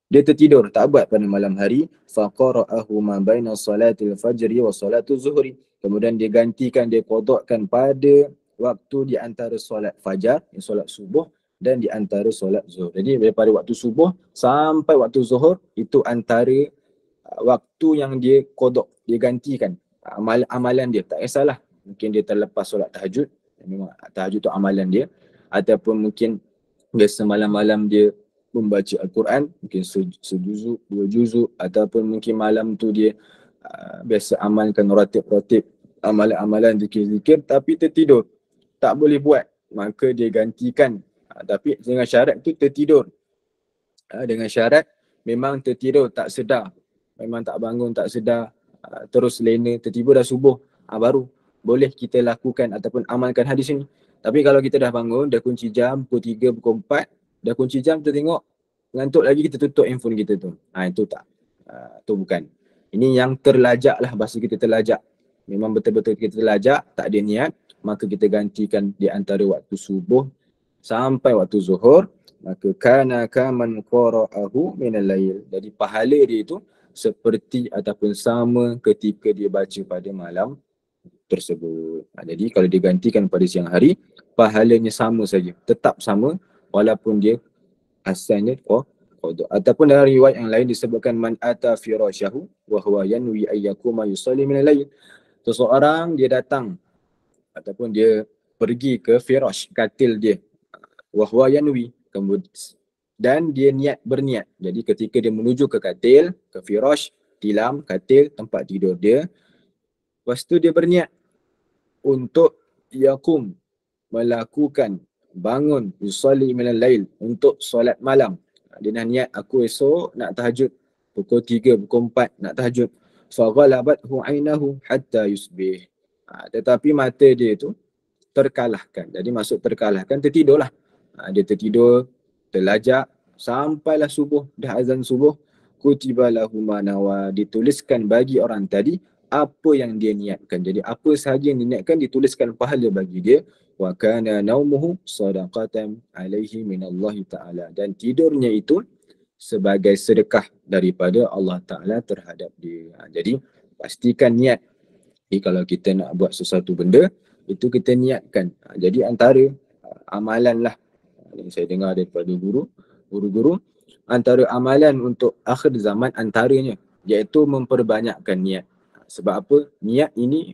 dia tertidur, tak buat pada malam hari, faqara'ahu ma baina salatil fajri wa salatul zuhri. Kemudian dia gantikan, dia qadakkan pada waktu di antara solat fajar, solat subuh, dan di antara solat zuhur. Jadi daripada waktu subuh sampai waktu zuhur, itu antara waktu yang dia qada, dia gantikan amalan dia. Tak kisahlah, mungkin dia terlepas solat tahajud, memang tahajud tu amalan dia, ataupun mungkin biasa malam-malam dia membaca Al-Quran, mungkin sejuzuk, 2 juzuk, ataupun mungkin malam tu dia biasa amalkan ratib-ratib, amalan-amalan zikir-zikir, tapi tertidur, tak boleh buat, maka dia gantikan, tapi dengan syarat tu tertidur, dengan syarat memang tertidur tak sedar, memang tak bangun tak sedar, terus lena, tertiba dah subuh, baru boleh kita lakukan ataupun amalkan hadis ini. Tapi kalau kita dah bangun, dah kunci jam pukul 3, pukul 4, dah kunci jam, kita tengok ngantuk lagi, kita tutup handphone kita tu, itu tak, tu bukan. Ini yang terlajak lah, bahasa kita terlajak, memang betul-betul kita terlajak, tak ada niat, maka kita gantikan di antara waktu subuh sampai waktu zuhur, maka kana kaman qara'ahu minal lail. Jadi pahala dia itu seperti ataupun sama ketika dia baca pada malam tersebut. Jadi kalau digantikan pada siang hari, pahalanya sama saja, tetap sama, walaupun dia asalnya qada. Ataupun dalam riwayat yang lain disebutkan man ata firasyahu wa huwa yanwi ayyakuma yusalli minal lail. Seseorang dia datang ataupun dia pergi ke firash, katil dia, wa huwa yanwi, dan dia berniat. Jadi ketika dia menuju ke katil, ke firash, tilam, katil, tempat tidur dia, lepas tu dia berniat untuk yakum, melakukan, bangun, yusalli minal lail, untuk solat malam. Dia dah niat, aku esok nak tahajud pukul 3, pukul 4 nak tahajud. Faghalabathu ainahu hatta yusbih. Tetapi mata dia tu terkalahkan. Jadi maksud terkalahkan, tertidurlah. Dia tertidur, terlajak, sampailah subuh, dah azan subuh, kutiba lahu ma nawa, dituliskan bagi orang tadi apa yang dia niatkan. Jadi apa sahaja yang diniatkan dituliskan pahala bagi dia. Wa kana naumuhu sadaqatan alaihi minallahi ta'ala. Dan tidurnya itu sebagai sedekah daripada Allah Ta'ala terhadap dia. Jadi pastikan niat. Jadi kalau kita nak buat sesuatu benda, itu kita niatkan. Jadi antara amalan lah, yang saya dengar daripada guru-guru, antara amalan untuk akhir zaman antaranya iaitu memperbanyakkan niat. Sebab apa? Niat ini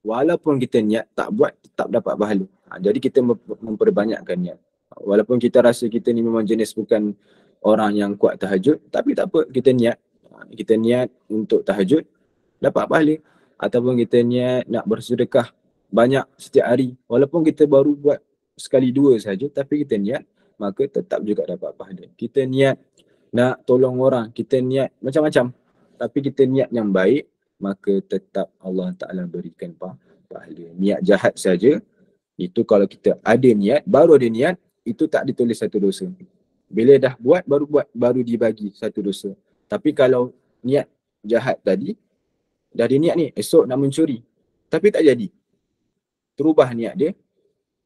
walaupun kita niat tak buat, tetap dapat pahala. Jadi kita memperbanyakkan niat. Walaupun kita rasa kita ni memang jenis bukan orang yang kuat tahajud, tapi tak apa, kita niat. Kita niat untuk tahajud, dapat pahala. Ataupun kita niat nak bersedekah banyak setiap hari, walaupun kita baru buat sekali dua saja, tapi kita niat, maka tetap juga dapat pahala. Kita niat nak tolong orang, kita niat macam-macam, tapi kita niat yang baik, maka tetap Allah Ta'ala berikan pahala. Niat jahat saja, itu kalau kita ada niat, baru ada niat, itu tak ditulis satu dosa. Bila dah buat, baru dibagi satu dosa. Tapi kalau niat jahat tadi, dah ada niat ni, esok nak mencuri, tapi tak jadi, terubah niat dia,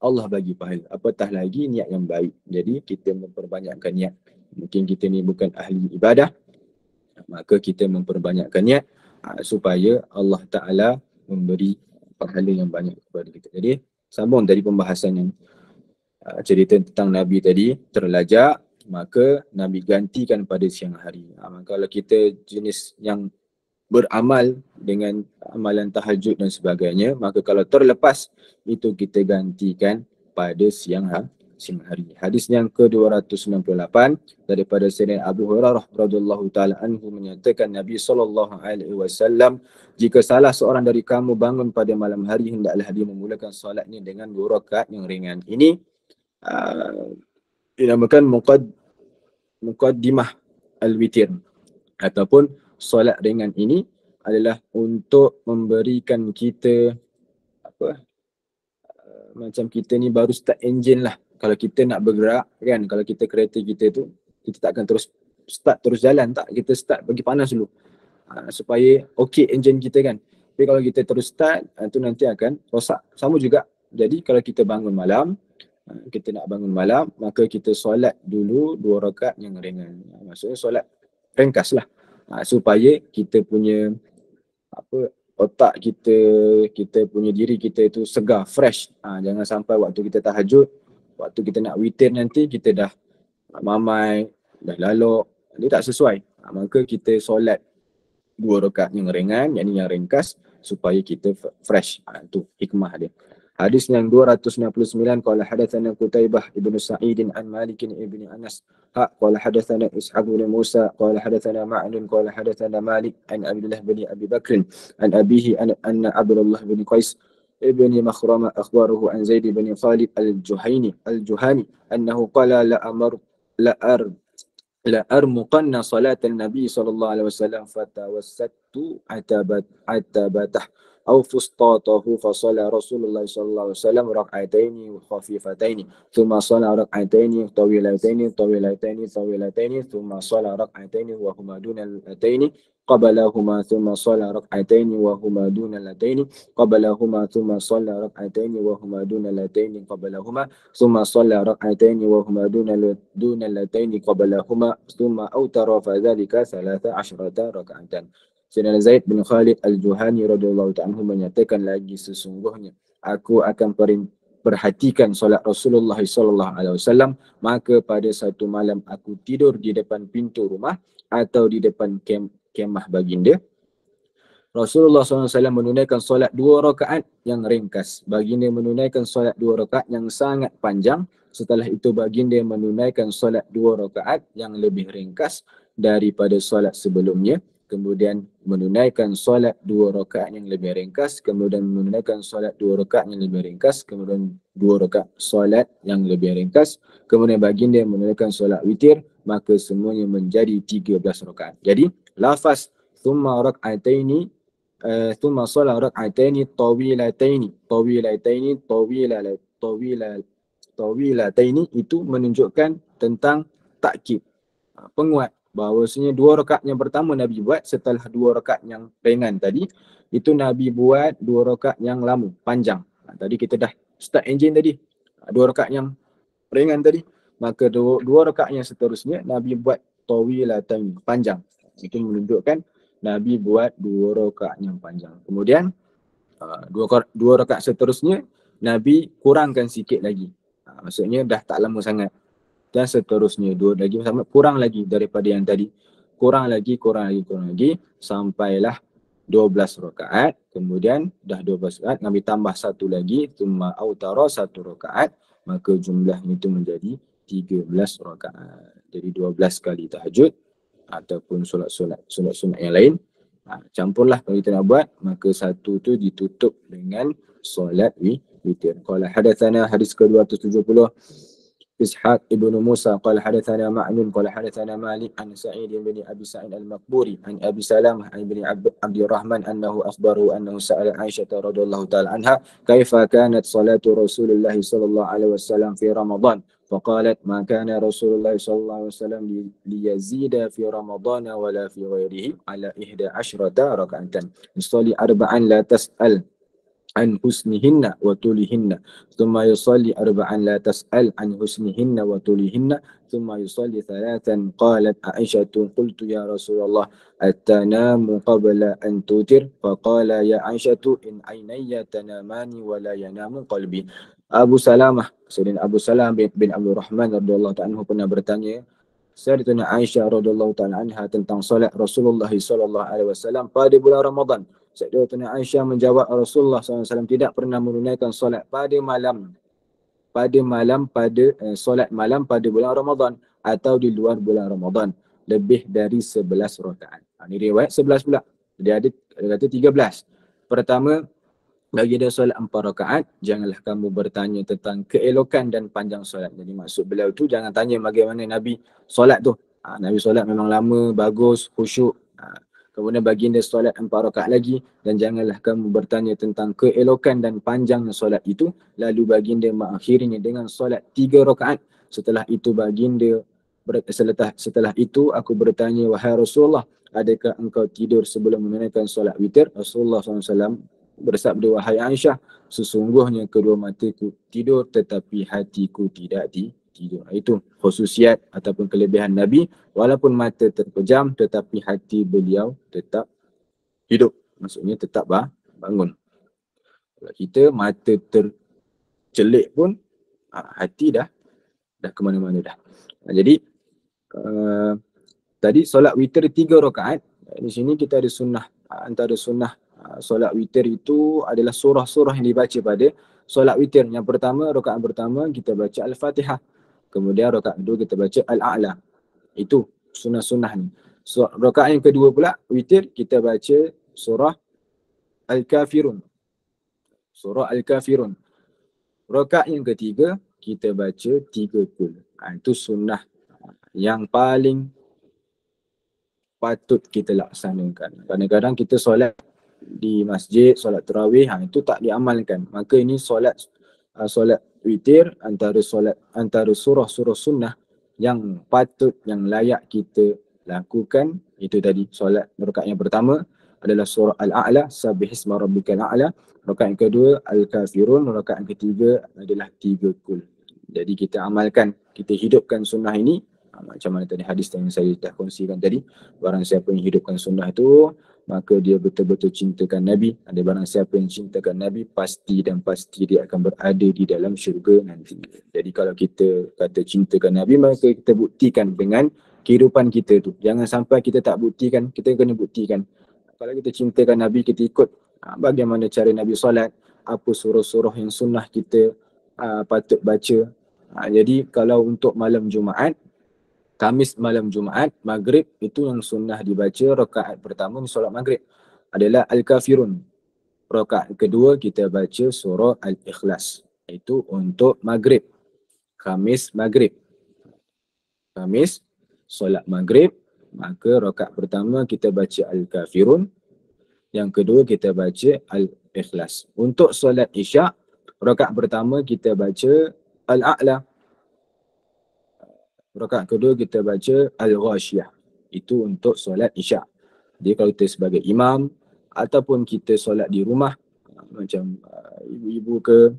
Allah bagi pahala. Apatah lagi niat yang baik. Jadi kita memperbanyakkan niat. Mungkin kita ni bukan ahli ibadah, maka kita memperbanyakkan niat supaya Allah Ta'ala memberi pahala yang banyak kepada kita. Jadi sambung dari pembahasan yang cerita tentang Nabi tadi terlajak, maka Nabi gantikan pada siang hari. Kalau kita jenis yang beramal dengan amalan tahajud dan sebagainya, maka kalau terlepas itu kita gantikan pada siang hari. Hadis yang ke-298 daripada Sayyidina Abu Hurairah radhiyallahu taala anhu menyatakan Nabi sallallahu alaihi wasallam, jika salah seorang dari kamu bangun pada malam hari, hendaklah dia memulakan solatnya dengan 2 rakaat yang ringan. Ini dinamakan muqaddimah al-witir, ataupun solat ringan ini adalah untuk memberikan kita macam kita ni baru start engine lah. Kalau kita nak bergerak kan, kalau kita kereta kita tu, kita tak akan terus start terus jalan, tak, kita start bagi panas dulu supaya okey engine kita kan. Tapi kalau kita terus start, tu nanti akan rosak. Sama juga, jadi kalau kita bangun malam, kita nak bangun malam, maka kita solat dulu 2 rakaat yang ringan. Maksudnya solat ringkas lah, supaya kita punya otak kita, kita punya diri kita itu segar, fresh. Jangan sampai waktu kita tahajud, waktu kita nak witir nanti kita dah mamai, dah lalok, dia tak sesuai. Maka kita solat 2 rakaat yang ringan, yang ringkas, supaya kita fresh. Itu hikmah dia. Hadis yang 269, qala hadatsana Qutaibah ibnu Sa'id an Malik ibn Anas qala hadatsana Ishaq bin Musa qala hadatsana Ma'nun qala hadatsana Malik an Abdullah bin Abi Bakr an abihi anna Abdullah bin Qais ibn Makhrama akhbarahu an Zaid bin Khalid al-Juhani annahu qala la armuqanna salat an-nabi sallallahu alaihi wasallam fatawassattu atabatah أو فسطاطه فصلى رسول الله صلى الله عليه وسلم ركعتين خفيفتين ثم صلى ركعتين طويلتين ثم صلى ركعتين وهما دون اللتين قبلهما ثم صلى ركعتين وهما دون اللتين قبلهما ثم صلى ركعتين وهما دون اللتين قبلهما ثم صلى ركعتين وهما دون اللتين قبلهما ثم أوتر فذلك 13 ركعة. Sayyidina Zaid bin Khalid al-Juhani radhiyallahu ta'ala menyatakan lagi, sesungguhnya aku akan perhatikan solat Rasulullah sallallahu alaihi wasallam, maka pada satu malam aku tidur di depan pintu rumah atau di depan kemah baginda. Rasulullah SAW menunaikan solat 2 rakaat yang ringkas. Baginda menunaikan solat 2 rakaat yang sangat panjang. Setelah itu baginda menunaikan solat 2 rakaat yang lebih ringkas daripada solat sebelumnya. Kemudian menunaikan solat 2 rakaat yang lebih ringkas, kemudian menunaikan solat 2 rakaat yang lebih ringkas, kemudian 2 rakaat solat yang lebih ringkas, kemudian baginda menunaikan solat witir, maka semuanya menjadi 13 rakaat. Jadi lafaz thumma rak'ataini thumma solat rak'ataini tawilataini itu menunjukkan tentang takkid, penguat bahawasanya 2 rakaat yang pertama Nabi buat setelah 2 rakaat yang ringan tadi, itu Nabi buat 2 rakaat yang lama, panjang. Tadi kita dah start engine tadi, 2 rakaat yang ringan tadi, maka 2 rakaat yang seterusnya Nabi buat tawilatain, panjang. Itu menunjukkan Nabi buat 2 rakaat yang panjang. Kemudian 2 rakaat seterusnya Nabi kurangkan sikit lagi, maksudnya dah tak lama sangat. Dan seterusnya 2 lagi sama, kurang lagi daripada yang tadi, kurang lagi sampailah 12 rakaat. Kemudian dah 12 rakaat Nabi tambah 1 lagi, thumma autara 1 rakaat, maka jumlahnya itu menjadi 13 rakaat. Jadi 12 kali tahajud ataupun solat sunat yang lain, campurlah kalau kita nak buat, maka satu tu ditutup dengan solat witir. Qala hadatsana, hadis ke-270, Ishaq ibn Musa qala hadatsana Ma'nun qala hadatsana Malik an Sa'id bin Abi Sa'id al-Maqburi an Abi Salamah an ibn Abdurrahman annahu akhbaru annahu sa'ala Aisyah radhiyallahu ta'ala anha kaifa kanat salatu Rasulullah sallallahu alaihi wasallam fi Ramadan, faqalat ma kana Rasulullah sallallahu alaihi wasallam liyazida fi Ramadan wala fi ghairihi ala 11 rak'atan yusalli arba'an la tas'al عن حسنهن وطولهن ثم يصلي أربعا لا تسأل عن حسنهن وطولهن ثم يصلي ثلاثا. قالت عائشة قلت يا رسول الله أتنام قبل أن توتر؟ فقال يا عائشة إن عيني تنامان ولا ينام قلبي. Abu Salamah, Sayyidina Abu Salamah bin Abdul Rahman radhiyallahu ta'ala anhu pernah bertanya Sayyidatuna Aisyah radhiyallahu ta'ala anha tentang solat Rasulullah sallallahu alaihi wasallam pada bulan Ramadan. Sayyidatuna Aisyah menjawab Rasulullah SAW tidak pernah menunaikan solat pada malam solat malam pada bulan Ramadan atau di luar bulan Ramadan lebih dari 11 rakaat. Ini riwayat 11 pula. Dia kata 13. Pertama, bagi dia solat 4 rakaat, janganlah kamu bertanya tentang keelokan dan panjang solat. Jadi maksud beliau tu jangan tanya bagaimana Nabi solat tu. Nabi solat memang lama, bagus, khusyuk. Kemudian baginda solat 4 rakaat lagi dan janganlah kamu bertanya tentang keelokan dan panjangnya solat itu. Lalu baginda mengakhirinya dengan solat 3 rakaat. Setelah itu setelah itu aku bertanya, wahai Rasulullah, adakah engkau tidur sebelum menunaikan solat witir? Rasulullah SAW bersabda, wahai Aisyah, sesungguhnya kedua mataku tidur tetapi hatiku tidak tidur. Itu khususiat ataupun kelebihan Nabi, walaupun mata terpejam tetapi hati beliau tetap hidup. Maksudnya tetap bangun. Kalau kita mata tercelik pun hati dah ke mana-mana dah. Jadi tadi solat witir 3 rakaat. Di sini kita ada sunnah, antara sunnah solat witir itu adalah surah-surah yang dibaca pada solat witir. Yang pertama, rakaat pertama kita baca Al-Fatihah. Kemudian rakaat kedua kita baca Al-A'la. Itu sunnah-sunnah ni. Rakaat yang kedua pula witir kita baca surah Al-Kafirun. Surah Al-Kafirun. Rakaat yang ketiga kita baca 3 kul. Itu sunnah yang paling patut kita laksanakan. Kadang-kadang kita solat di masjid, solat tarawih, itu tak diamalkan. Maka ini solat witir antara surah-surah sunnah yang patut, yang layak kita lakukan. Itu tadi solat rakaat yang pertama adalah surah Al-A'la, Sabbihisma Rabbikal A'la. Rakaat yang kedua Al-Kafirun, rakaat yang ketiga adalah 3 kul. Jadi kita amalkan, kita hidupkan sunnah ini. Macam mana tadi hadis yang saya dah kongsikan tadi, barang siapa yang hidupkan sunnah itu maka dia betul-betul cintakan Nabi. Ada barang siapa yang cintakan Nabi, pasti dan pasti dia akan berada di dalam syurga nanti. Jadi kalau kita kata cintakan Nabi, maka kita buktikan dengan kehidupan kita tu. Jangan sampai kita tak buktikan, kita kena buktikan. Kalau kita cintakan Nabi, kita ikut bagaimana cara Nabi solat, apa surah-surah yang sunnah kita patut baca. Jadi kalau untuk malam Jumaat, Khamis malam Jumaat, Maghrib, itu yang sunnah dibaca rakaat pertama ni solat Maghrib adalah Al-Kafirun. Rakaat kedua kita baca surah Al-Ikhlas. Itu untuk Maghrib. Khamis Maghrib. Khamis solat Maghrib, maka rakaat pertama kita baca Al-Kafirun. Yang kedua kita baca Al-Ikhlas. Untuk solat Isyak, rakaat pertama kita baca Al-A'la. Rakaat kedua kita baca Al-Ghashiyah. Itu untuk solat Isyak. Jadi kalau kita sebagai imam ataupun kita solat di rumah, macam ibu-ibu ke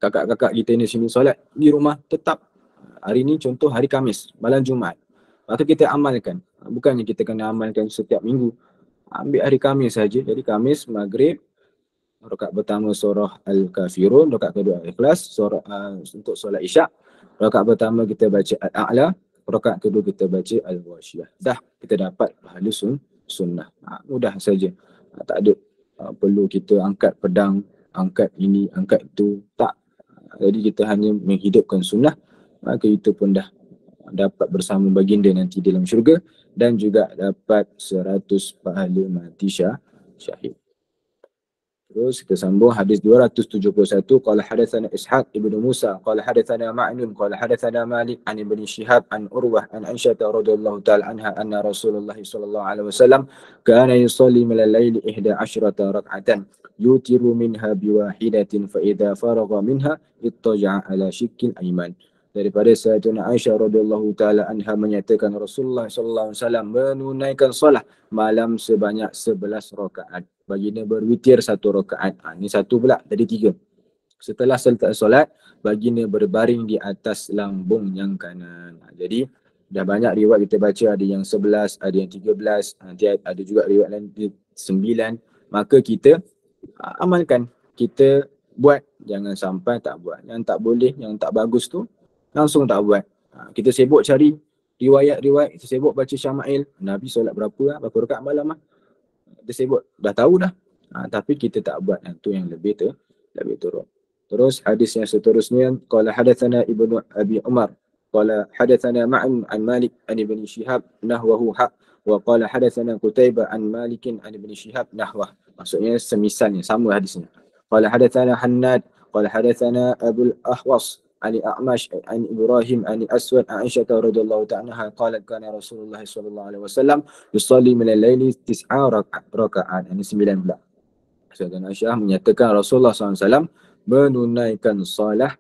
kakak-kakak kita ni sini solat di rumah, tetap hari ni contoh hari Khamis, malam Jumaat, maka kita amalkan. Bukannya kita kena amalkan setiap minggu. Ambil hari Khamis saja. Jadi Khamis, Maghrib, rakaat pertama surah Al-Kafirun, rakaat kedua Al-Ikhlas, untuk solat Isyak. Rakaat pertama kita baca Al-A'la, rakaat kedua kita baca Al-Ghashiyah. Dah kita dapat pahala sunnah. Mudah saja. Tak ada perlu kita angkat pedang, angkat ini, angkat itu. Tak. Jadi kita hanya menghidupkan sunnah, maka itu pun dah dapat bersama baginda nanti dalam syurga dan juga dapat 100 pahala mati syahid. Terus kita sambung hadis 271. Qala hadatsana Ishaq ibnu Musa qala hadatsana Ma'nun qala hadatsana Malik an Ibn Shihab an Urwah an Aisyah radhiyallahu ta'ala anha anna Rasulullah sallallahu alaihi wasallam kana yusalli min al-laili 11 rak'atan yutiru minha biwahidatin fa idza faragha minha ittaja'a ala shikkil ayman. daripada Sayyidatuna Aisyah radhiyallahu taala anha menyatakan Rasulullah sallallahu alaihi wasallam menunaikan solat malam sebanyak 11 rakaat. Baginda berwitir 1 rakaat. Ini 1 pula, tadi 3. Setelah selesai solat, baginda berbaring di atas lambung yang kanan. Jadi dah banyak riwayat kita baca, ada yang 11, ada yang 13, nanti ada juga riwayat lain 9. Maka kita amalkan, kita buat, jangan sampai tak buat. Yang tak boleh, yang tak bagus tu langsung tak buat. Kita sibuk cari riwayat-riwayat, kita sibuk baca Syama'il, Nabi solat berapa rakaat malam kita sibuk, dah tahu dah. Tapi kita tak buat, itu yang lebih teruk. Terus hadis yang seterusnya, qala hadatsana Ibnu Abi Umar qala hadatsana Ma'an an Malik an Ibn Shihab nahwahu wa qala hadatsana Qutaibah an Malik an Ibn Shihab nahwah. Maksudnya semisalnya, sama hadisnya. Qala hadatsana Hannad qala hadatsana Abul Ahwas عن الأعمش عن إبراهيم عن الأسود عن عائشة رضي الله تعالى عنها قالت كان رسول الله صلى الله عليه وسلم يصلي من الليل 9 ركعات. Ini 9 pula. Sayyidatuna Aisyah menyatakan Rasulullah SAW menunaikan solat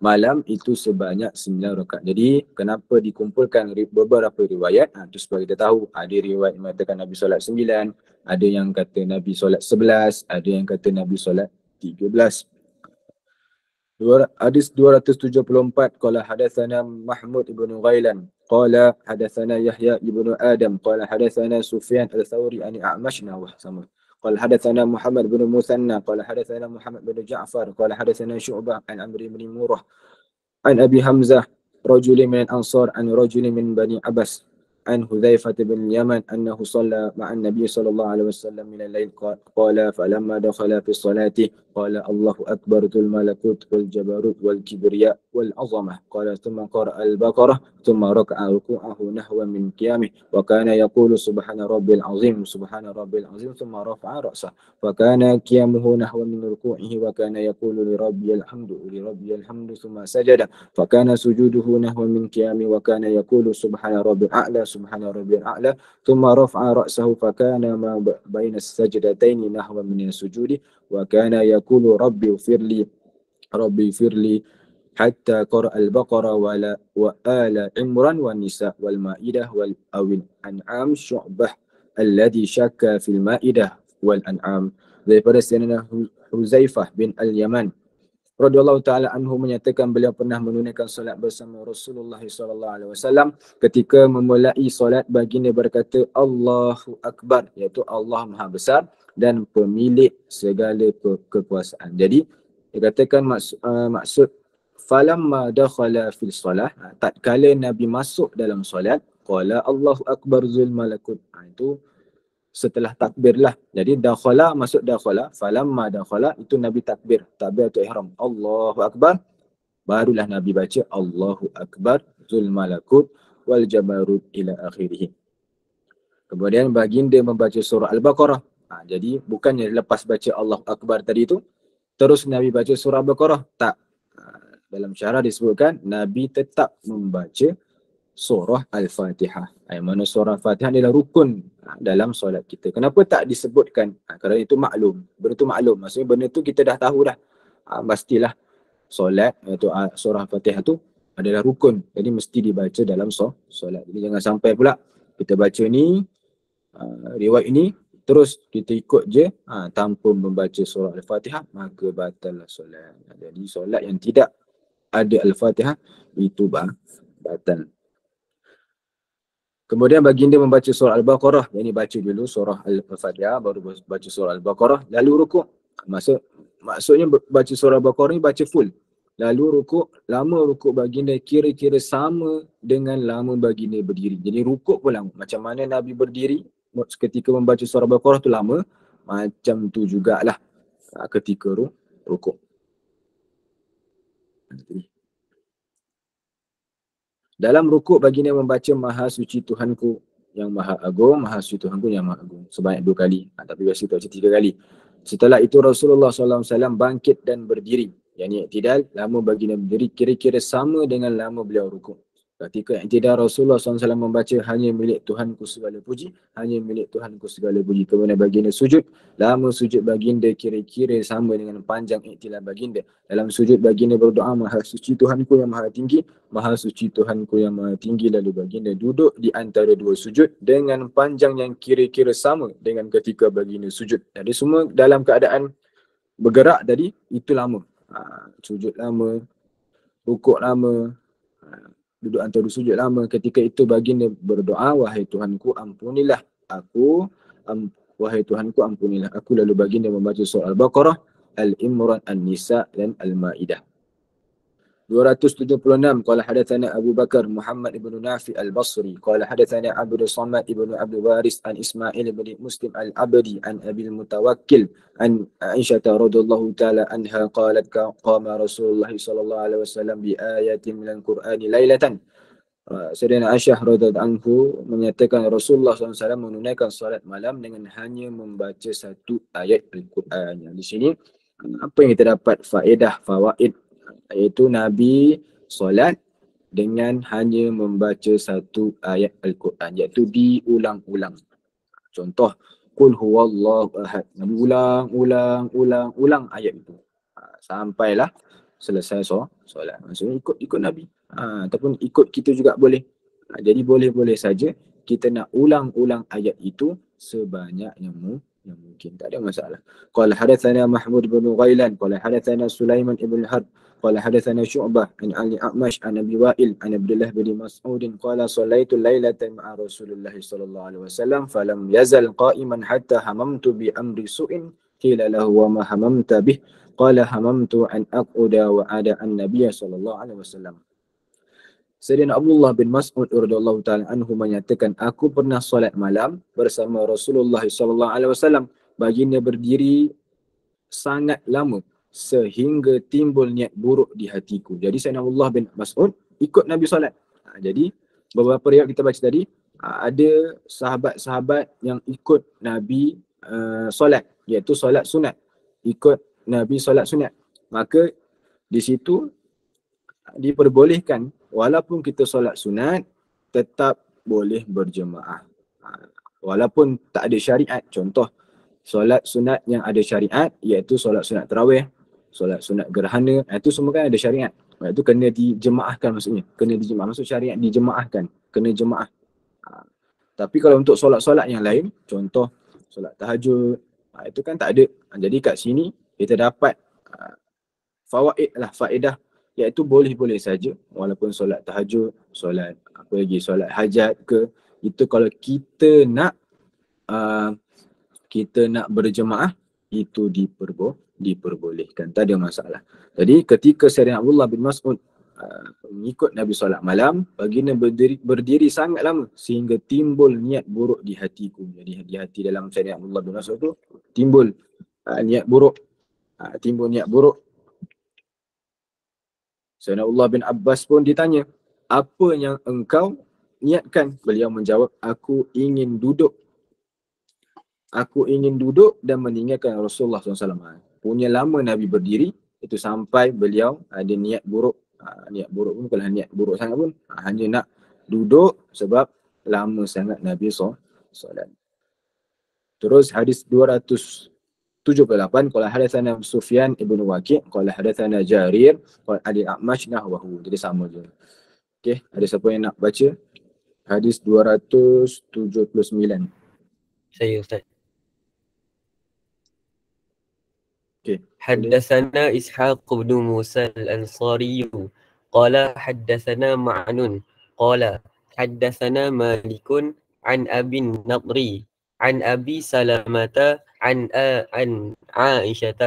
malam itu sebanyak 9 rakaat. Jadi kenapa dikumpulkan beberapa riwayat? Itu supaya kita tahu. Ada riwayat mengatakan Nabi solat 9, ada yang kata Nabi solat 11, ada yang kata Nabi solat 13. Hadis 274, qala hadatsana Mahmud ibn Ghailan qala hadatsana Yahya ibn Adam qala hadatsana Sufyan al-Thawri an A'mash nahwa sama. Qala hadatsana Muhammad bin Musanna qala hadatsana Muhammad bin Ja'far qala hadatsana Syu'bah an Amr bin Murrah an Abi Hamzah rajulin min al-Ansar an rajulin min Bani Abbas عن حذيفة بن اليمن أنه صلى مع النبي صلى الله عليه وسلم من الليل قال فلما دخل في الصلاة قال الله أكبر ذو الملكوت والجبروت والكبرياء والعظمة قال ثم قرأ البقرة ثم ركع ركوعه نحو من قيامه وكان يقول سبحان ربي العظيم سبحان ربي العظيم ثم رفع رأسه فكان قيامه نحو من ركوعه وكان يقول لربي الحمد ثم سجد فكان سجوده نحو من قيامه وكان يقول سبحان ربي الأعلى سبحان ربي الأعلى ثم رفع رأسه فكان ما بين السجدتين نحو من السجود وكان يقول ربي اغفر لي حتى قرأ البقرة وآل عمران والنساء والمائدة والأنعام شعبة الذي شك في المائدة والأنعام. Daripada Sayyidina Huzaifah bin Al-Yaman radhiyallahu taala anhu menyatakan beliau pernah menunaikan solat bersama Rasulullah sallallahu alaihi wasallam. Ketika memulai solat, baginda berkata Allahu Akbar, iaitu Allah Maha Besar dan pemilik segala kekuasaan. Jadi dikatakan maksud falamma dakhala fil solah, tatkala Nabi masuk dalam solat, qala Allahu Akbar zul malakut. Itu setelah takbir lah. Jadi dakhala, masuk dakhala, falamma dakhala, itu Nabi takbir atau ihram, Allahu Akbar, barulah Nabi baca Allahu Akbar zul malakut wal jabarut ila akhirih. Kemudian baginda membaca surah Al-Baqarah. Jadi bukannya lepas baca Allahu Akbar tadi itu terus Nabi baca surah Al-Baqarah, tak. Dalam syarah disebutkan Nabi tetap membaca surah Al-Fatihah. Yang mana surah Al-Fatihah adalah rukun dalam solat kita. Kenapa tak disebutkan? Kerana itu maklum. Benda itu maklum. Maksudnya benda itu kita dah tahu dah. Pastilah solat, iaitu surah Al-Fatihah itu adalah rukun. Jadi mesti dibaca dalam solat. Jadi jangan sampai pula kita baca ni, riwayat ini, terus kita ikut je tanpa membaca surah Al-Fatihah, maka batallah solat. Jadi solat yang tidak ada Al-Fatihah itu batal. Kemudian baginda membaca surah Al-Baqarah. Yang ini baca dulu surah Al-Fatihah, baru baca surah Al-Baqarah, lalu rukuk. Maksudnya baca surah Al-Baqarah ni baca full. Lalu rukuk, lama rukuk baginda kira-kira sama dengan lama baginda berdiri. Jadi rukuk pun lama. Macam mana Nabi berdiri ketika membaca surah Al-Baqarah tu lama, macam tu jugalah ketika rukuk. Dalam rukuk baginda membaca Maha Suci Tuhanku yang Maha Agung, Maha Suci Tuhanku yang Maha Agung sebanyak 2 kali. Tapi biasa tu baca 3 kali. Setelah itu Rasulullah SAW bangkit dan berdiri. Yang ini i'tidal, lama baginda berdiri kira-kira sama dengan lama beliau rukuk. Ketika i'tidal Rasulullah SAW membaca hanya milik Tuhanku segala puji, hanya milik Tuhanku segala puji. Kemudian baginda sujud, lama sujud baginda kira-kira sama dengan panjang i'tidal baginda. Dalam sujud baginda berdoa, Maha suci Tuhanku yang maha tinggi, Maha suci Tuhanku yang maha tinggi. Lalu baginda duduk di antara dua sujud dengan panjang yang kira-kira sama dengan ketika baginda sujud. Jadi semua dalam keadaan bergerak tadi, itu lama. Sujud lama, rukuk lama, duduk antara sujud lama. Ketika itu baginda berdoa, wahai Tuhanku ampunilah aku, wahai Tuhanku ampunilah aku. Lalu baginda membaca surah Al-Baqarah, Al-Imran, An-Nisa dan Al-Ma'idah. 276 qala hadatsana Abu Bakar Muhammad ibn Nafi al-Basri qala hadatsana Abdul Samad ibn Abdul Waris an Ismail ibn Muslim al-Abdi an Abi al-Mutawakkil an Aisyah radhiyallahu taala anha qalat qama Rasulullah sallallahu alaihi wasallam bi ayatin minal Qur'ani lailatan. Sayyidina Aisyah radhiyallahu anhu menyatakan Rasulullah SAW menunaikan salat malam dengan hanya membaca satu ayat Al-Quran. Di sini apa yang kita dapat faedah fawaid, iaitu Nabi solat dengan hanya membaca satu ayat Al-Quran, iaitu diulang-ulang. Contoh, Qul huwallahu ahad. Nabi ulang ayat itu. Sampailah selesai solat. Maksudnya ikut Nabi. Ataupun ikut kita juga boleh. Jadi boleh-boleh saja kita nak ulang-ulang ayat itu sebanyak yang mungkin. Tak ada masalah. Qala hadatsana Mahmud bin Ghailan, qala hadatsana Sulaiman ibn Harb, qala hadatsana Syu'bah an Ali A'mash an Abi Wa'il an Abdullah bin Mas'ud qala sallaitu lailatan ma'a Rasulillah sallallahu alaihi wasallam falam yazal qa'iman hatta hamamtu bi amri su'in qila lahu wa ma hamamta bih qala hamamtu an aquda wa ada an-nabiy sallallahu alaihi wasallam. Sayyidina Abdullah bin Mas'ud radhiyallahu taala anhu menyatakan, aku pernah solat malam bersama Rasulullah sallallahu alaihi wasallam. Baginda berdiri sangat lama sehingga timbul niat buruk di hatiku. Jadi Sayyidina Abdullah bin Mas'ud ikut Nabi solat. Jadi beberapa riwayat kita baca tadi, ada sahabat-sahabat yang ikut Nabi solat, iaitu solat sunat. Ikut Nabi solat sunat. Maka di situ diperbolehkan walaupun kita solat sunat tetap boleh berjemaah. Walaupun tak ada syariat. Contoh, solat sunat yang ada syariat iaitu solat sunat tarawih, solat sunat gerhana, itu semua kan ada syariat. Itu kena dijemaahkan maksudnya. Kena dijemaah. Maksud syariat dijemaahkan. Kena jemaah. Tapi kalau untuk solat-solat yang lain, contoh solat tahajud, itu kan tak ada. Jadi kat sini kita dapat fawaid lah, faedah, iaitu boleh-boleh saja walaupun solat tahajud, solat apa lagi, solat hajat ke, itu kalau kita nak berjemaah itu diperbolehkan, tak ada masalah. Jadi ketika Sayyidina Abdullah bin Mas'ud mengikut Nabi solat malam, baginda berdiri sangat lama sehingga timbul niat buruk di hatiku. Jadi di hati dalam Sayyidina Abdullah bin Mas'ud tu timbul niat buruk. Sayyidina Abdullah bin Abbas pun ditanya, apa yang engkau niatkan? Beliau menjawab, aku ingin duduk dan meninggalkan Rasulullah SAW. Punya lama Nabi berdiri, itu sampai beliau ada niat buruk. Niat buruk pun kalau niat buruk sangat pun, hanya nak duduk sebab lama sangat Nabi SAW. Terus hadis 278, qala hadatsana Sufyan ibn Waqi' qala hadatsana Jarir qala Ali A'mash nahwahu. Jadi sama je. Okey, ada siapa yang nak baca hadis 279? Saya Ustaz. Okey. حدثنا إسحاق بن موسى الأنصاري قال حدثنا معن قال حدثنا مالك عن أبي النضر عن أبي سلمة عن عائشة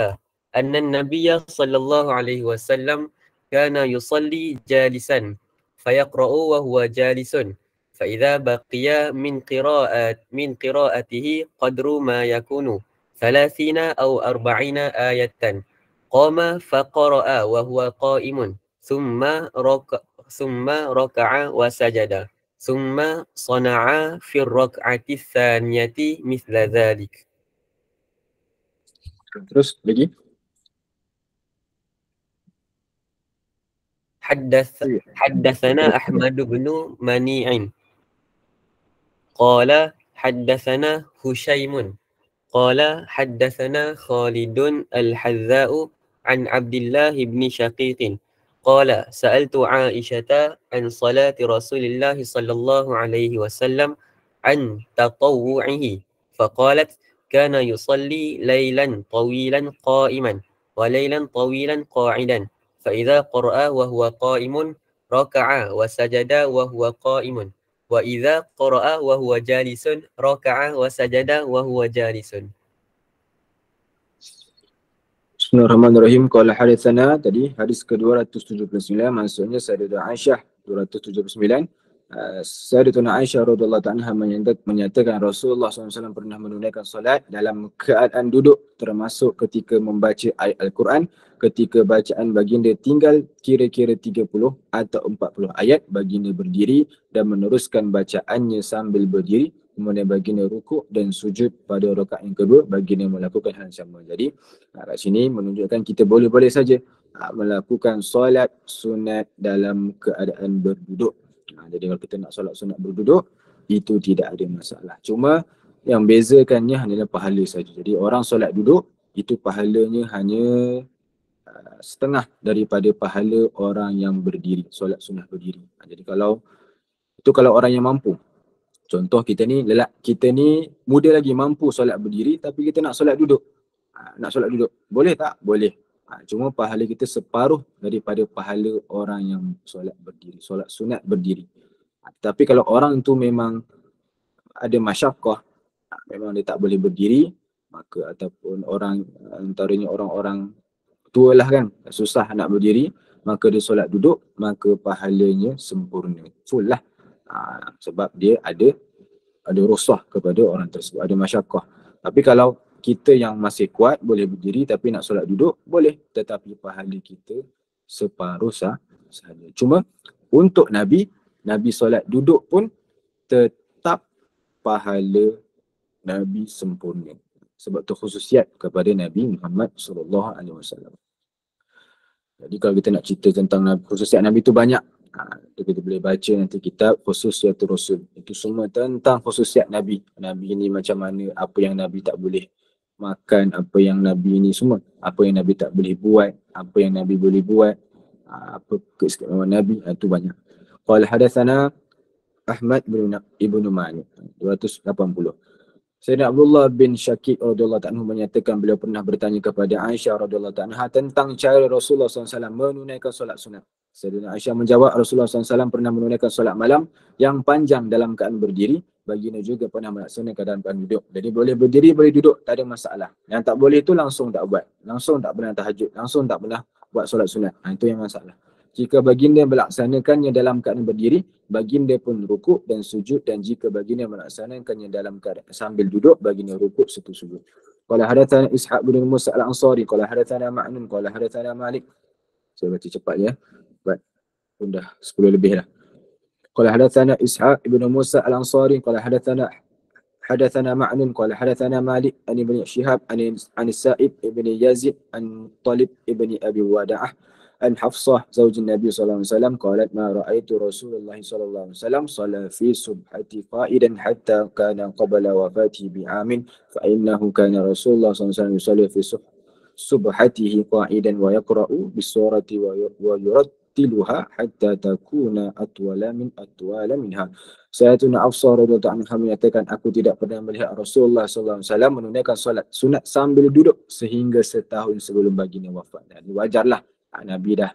أن النبي صلى الله عليه وسلم كان يصلي جالسا فيقرأ وهو جالس فإذا بقي من قراءته قدر ما يكون 30 أو 40 آية قام فقرأ وهو قائم ثم ركع وسجد ثم صنع في الركعة الثانية مثل ذلك. Terus lagi. حدثنا أحمد بن منيع قال حدثنا هشيم قال حدثنا خالد الحذاء عن عبد الله بن شقيق قال سألت عائشة عن صلاة رسول الله صلى الله عليه وسلم عن تطوعه فقالت كان يصلي ليلا طويلا قائما وليلا طويلا قاعدا فإذا قرأ وهو قائم ركع وسجد وهو قائم وإذا قرأ وهو جالس ركع وسجد وهو جالس. Bismillahirrahmanirrahim. Qala haditsana, tadi hadis ke-279, maksudnya Sayyidatuna Aisyah 279. Sayyidatuna Aisyah radhiyallahu anha menyatakan Rasulullah SAW pernah menunaikan solat dalam keadaan duduk, termasuk ketika membaca ayat Al-Quran. Ketika bacaan baginda tinggal kira-kira 30 atau 40 ayat, baginda berdiri dan meneruskan bacaannya sambil berdiri. Kemudian baginda rukuk dan sujud pada rakaat yang kedua, baginda melakukan hal yang sama. Jadi kat sini menunjukkan kita boleh-boleh saja melakukan solat sunat dalam keadaan berduduk. Jadi kalau kita nak solat sunat berduduk, itu tidak ada masalah. Cuma yang bezakannya hanyalah pahala saja. Jadi orang solat duduk, itu pahalanya hanya setengah daripada pahala orang yang berdiri, solat sunat berdiri. Jadi kalau orang yang mampu. Contoh kita ni muda lagi, mampu solat berdiri tapi kita nak solat duduk. Nak solat duduk, boleh tak? Boleh. Cuma pahala kita separuh daripada pahala orang yang solat berdiri, solat sunat berdiri. Tapi kalau orang tu memang ada masyakkah, memang dia tak boleh berdiri, maka ataupun orang antaranya orang-orang tua lah kan, susah nak berdiri, maka dia solat duduk, maka pahalanya sempurna, full lah. Sebab dia ada rukhsah kepada orang tersebut, ada masyakkah. Tapi kalau kita yang masih kuat boleh berdiri tapi nak solat duduk, boleh, tetapi pahala kita separuh sahaja. Cuma untuk Nabi solat duduk pun tetap pahala Nabi sempurna. Sebab tu khususiat kepada Nabi Muhammad SAW. Jadi kalau kita nak cerita tentang khususiat Nabi tu banyak. Kita boleh baca nanti kitab Khususiatul Rasul. Itu semua tentang khususiat Nabi. Nabi ni macam mana, apa yang Nabi tak boleh makan, apa yang Nabi ni semua, apa yang Nabi tak boleh buat, apa yang Nabi boleh buat, apa keistimewaan Nabi, itu banyak. Qala hadatsana Ahmad ibn Mani 280. Sayyidina Abdullah bin Syakik radhiyallahu anhu menyatakan beliau pernah bertanya kepada Aisyah radhiyallahu anha tentang cara Rasulullah SAW menunaikan solat sunat. Sayyidina Aisyah menjawab, Rasulullah SAW pernah menunaikan solat malam yang panjang dalam keadaan berdiri. Baginda juga pernah melaksanakan dalam keadaan duduk. Jadi boleh berdiri, boleh duduk, tak ada masalah. Yang tak boleh itu langsung tak buat. Langsung tak pernah tahajud. Langsung tak pernah buat solat sunat. Itu yang masalah. Jika baginda melaksanakannya dalam keadaan berdiri, baginda pun rukuk dan sujud, dan jika baginda melaksanakannya dalam keadaan sambil duduk, baginda rukuk serta sujud. Qala hadatsana Ishaq bin Musa al-Ansari, qala hadatsana Ma'nun, qala hadatsana Malik. Saya baca cepat ya. Pun dah 10 lebih dah. Qala hadatsana Ishaq bin Musa al-Ansari, qala hadatsana Ma'nun, qala hadatsana Malik an ibn Shihab an Sa'id ibn Yazid an Talib ibn Abi Wada'ah an Hafsah zawj Nabi sallallahu alaihi wasallam qalat ma ra'aitu Rasulullah sallallahu alaihi wasallam shalla fi subhati qa'idan hatta kana qabla wafatihi bi'amin fa innahu kana Rasulullah sallallahu alaihi wasallam yusalli fi subhatihi qa'idan wa yaqra'u bis-surati wa yurattiluha hatta takuna atwala minha. Sayyidina Hafsah radhiyallahu anha menyatakan, aku tidak pernah melihat Rasulullah sallallahu alaihi wasallam menunaikan solat sunat sambil duduk sehingga setahun sebelum baginda wafat. Dan wajarlah, Nabi dah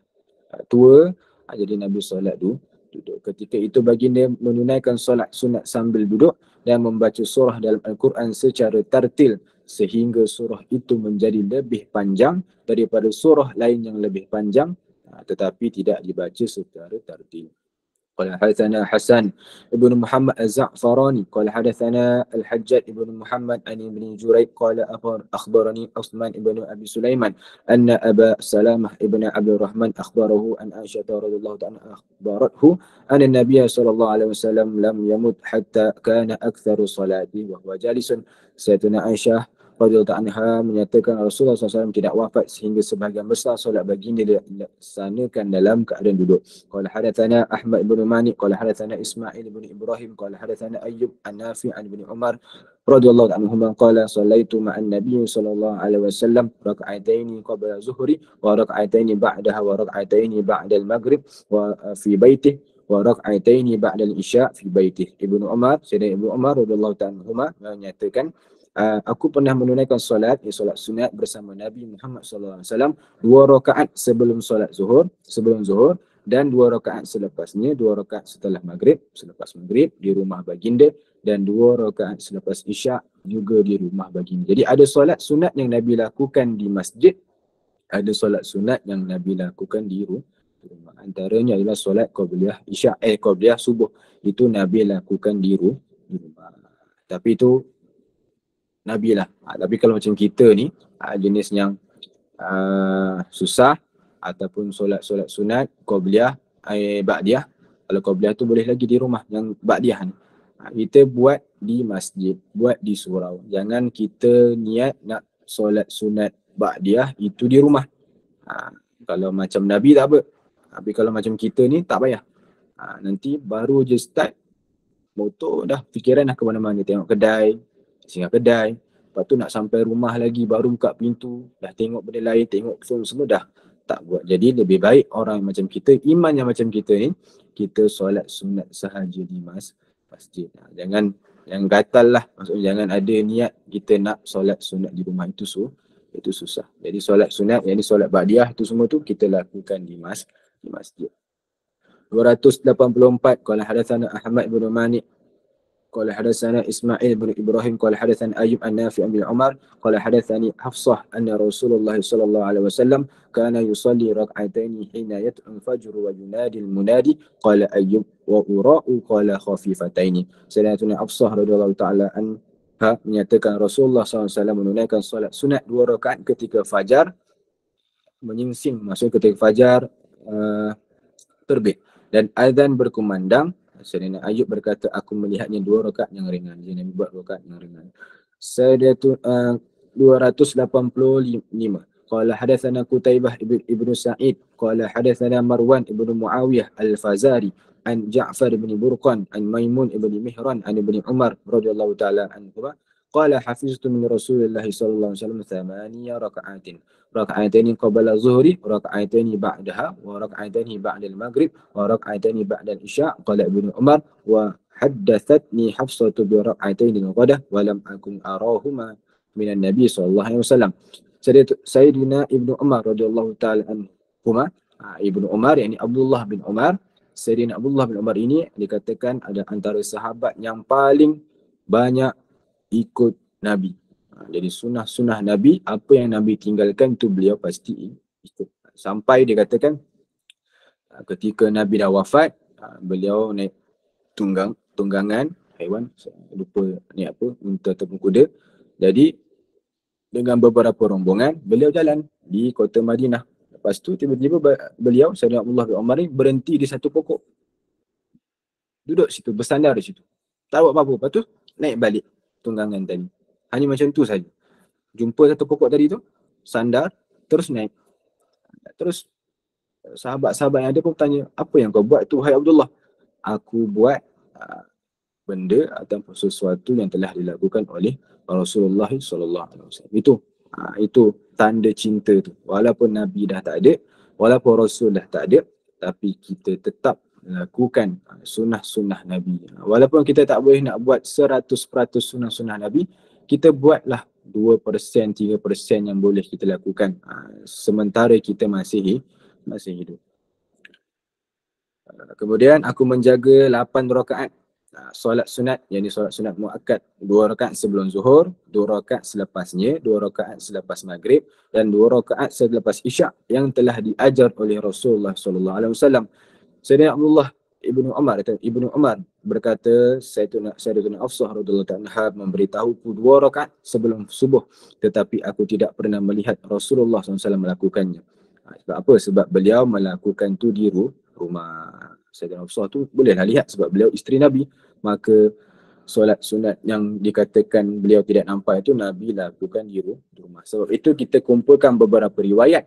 tua, jadi Nabi solat duduk. Ketika itu baginda menunaikan solat sunat sambil duduk dan membaca surah dalam Al-Quran secara tartil sehingga surah itu menjadi lebih panjang daripada surah lain yang lebih panjang, tetapi tidak dibaca secara tartil. Qala hadatsana Hasan ibn Muhammad az-Za'farani qala hadatsana Al-Hajjaj ibn Muhammad an ibn Jurayd qala akhbarani Utsman ibn Abi Sulaiman anna Aba Salamah ibn Abdul Rahman akhbarahu an Aisyah radhiyallahu anha akhbarathu anna an-nabiy sallallahu alaihi wasallam lam yamut hatta kana aktsaru salati wa huwa jalisun. Sayyidina Aisyah radhiyallahu anha menyatakan Rasulullah SAW tidak wafat sehingga sebahagian besar solat baginda dilaksanakan dalam keadaan duduk. Qala hadatsana Ahmad bin Mani qala hadatsana Ismail bin Ibrahim qala hadatsana Ayyub an-Nafi' an Ibn Umar radhiyallahu anhuma qala sallaitu ma'an nabiy sallallahu alaihi wasallam rak'ataini qabla zuhri wa rak'ataini ba'daha wa rak'ataini ba'da al-maghrib wa fi baitihi wa rak'ataini ba'da al-isya' fi baitihi. Ibnu Umar, Sayyidina Ibnu Umar radhiyallahu anhuma menyatakan aku pernah menunaikan solat sunat bersama Nabi Muhammad sallallahu alaihi wasallam 2 rakaat sebelum solat zuhur, dan 2 rakaat selepasnya, 2 rakaat setelah maghrib, selepas maghrib di rumah baginda, dan 2 rakaat selepas isyak juga di rumah baginda. Jadi ada solat sunat yang Nabi lakukan di masjid, ada solat sunat yang Nabi lakukan di rumah. Antaranya adalah solat qabliyah isyak, qabliyah subuh, itu Nabi lakukan di rumah. Tapi itu Nabi lah. Tapi kalau macam kita ni, jenis yang susah ataupun solat sunat, qabliyah, ba'diyah. Kalau qabliyah tu boleh lagi di rumah, yang ba'diyah ni kita buat di masjid, buat di surau. Jangan kita niat nak solat sunat ba'diyah itu di rumah. Kalau macam Nabi tak apa. Tapi kalau macam kita ni tak payah. Nanti baru je start motor dah fikiran dah ke mana-mana, tengok kedai, singgah kedai, lepas tu nak sampai rumah lagi baru buka pintu, dah tengok benda lain, tengok phone, semua dah tak buat. Jadi lebih baik orang macam kita, iman yang macam kita ni, kita solat sunat sahaja di masjid. Jangan yang gatal lah, maksudnya jangan ada niat kita nak solat sunat di rumah, itu susah. Jadi solat sunat, yang ni solat ba'diyah, itu semua tu kita lakukan di masjid. 284 qala hadatsana Ahmad bin Mani qala hadatsana Ismail bin Ibrahim qala hadatsana Ayyub an-Nafi' bin Umar qala hadatsani Hafsah anna Rasulullah sallallahu alaihi wasallam kana yusalli rak'ataini hina yat'u al-fajr wa yunadi al-munadi qala Ayyub wa ura'u qala khafifataini. Sayyidatuna Hafsah radhiyallahu ta'ala anha menyatakan Rasulullah SAW menunaikan solat sunat 2 rakaat ketika fajar menyingsing, maksudnya ketika fajar terbit dan azan berkumandang. Sayyidina Ayyub berkata, aku melihatnya 2 rakaat yang ringan. Jadi Nabi buat 2 rakaat yang ringan. 285 qala hadatsana Qutaibah ibnu Sa'id qala hadatsana Marwan ibnu Muawiyah al-Fazari an Ja'far ibn Burqan an Maimun ibn Mihran an ibn Umar radhiyallahu ta'ala anhu qala hafiztu min Rasulillah sallallahu alaihi wasallam 8 raka'atin. Raka'ataini qabla zuhri, raka'ataini ba'daha, wa raka'ataini ba'da al-maghrib, wa raka'ataini ba'da al-isya'. Qala Ibnu Umar wa haddathatni Hafsatu bi raka'ataini al-ghadah wa lam akun arahuma min an-nabi sallallahu alaihi wasallam. Sayyidina Ibnu Umar radhiyallahu ta'ala anhuma, Ibnu Umar yakni Abdullah bin Umar. Sayyidina Abdullah bin Umar ini dikatakan ada antara sahabat yang paling banyak ikut Nabi. Jadi sunnah Nabi, apa yang Nabi tinggalkan tu beliau pasti ikut. Sampai dia katakan ketika Nabi dah wafat, beliau naik tunggangan haiwan, lupa ni apa, unta ataupun kuda. Jadi dengan beberapa rombongan beliau jalan di kota Madinah. Lepas tu tiba-tiba beliau Sayyidina Abdullah bin Umar ni berhenti di satu pokok. Duduk situ, bersandar di situ. Tak buat apa-apa. Lepas tu naik balik tunggangan tadi. Hanya macam tu saja. Jumpa satu pokok tadi tu, sandar, terus naik. Terus sahabat-sahabat yang ada pun tanya, apa yang kau buat tu, hai Abdullah? Aku buat benda ataupun sesuatu yang telah dilakukan oleh Rasulullah SAW. Itu tanda cinta tu. Walaupun Nabi dah tak ada, walaupun Rasul dah tak ada, tapi kita tetap lakukan sunnah-sunnah Nabi. Walaupun kita tak boleh nak buat 100% sunnah-sunnah Nabi, kita buatlah 2%, 3% yang boleh kita lakukan sementara kita masih hidup. Kemudian aku menjaga 8 rakaat solat sunat, yakni solat sunat muakkad, 2 rakaat sebelum zuhur, 2 rakaat selepasnya, 2 rakaat selepas maghrib dan 2 rakaat selepas isyak yang telah diajar oleh Rasulullah sallallahu alaihi wasallam. Sayyidina Abdullah Ibnu Umar berkata, Sayyidatuna Hafsah radhiyallahu anha memberitahuku 2 rakaat sebelum subuh, tetapi aku tidak pernah melihat Rasulullah SAW melakukannya. Sebab apa? Sebab beliau melakukan tu di rumah. Sayyidatuna Hafsah tu bolehlah lihat sebab beliau isteri Nabi. Maka solat sunat yang dikatakan beliau tidak nampak itu Nabi lakukan di rumah. Sebab itu kita kumpulkan beberapa riwayat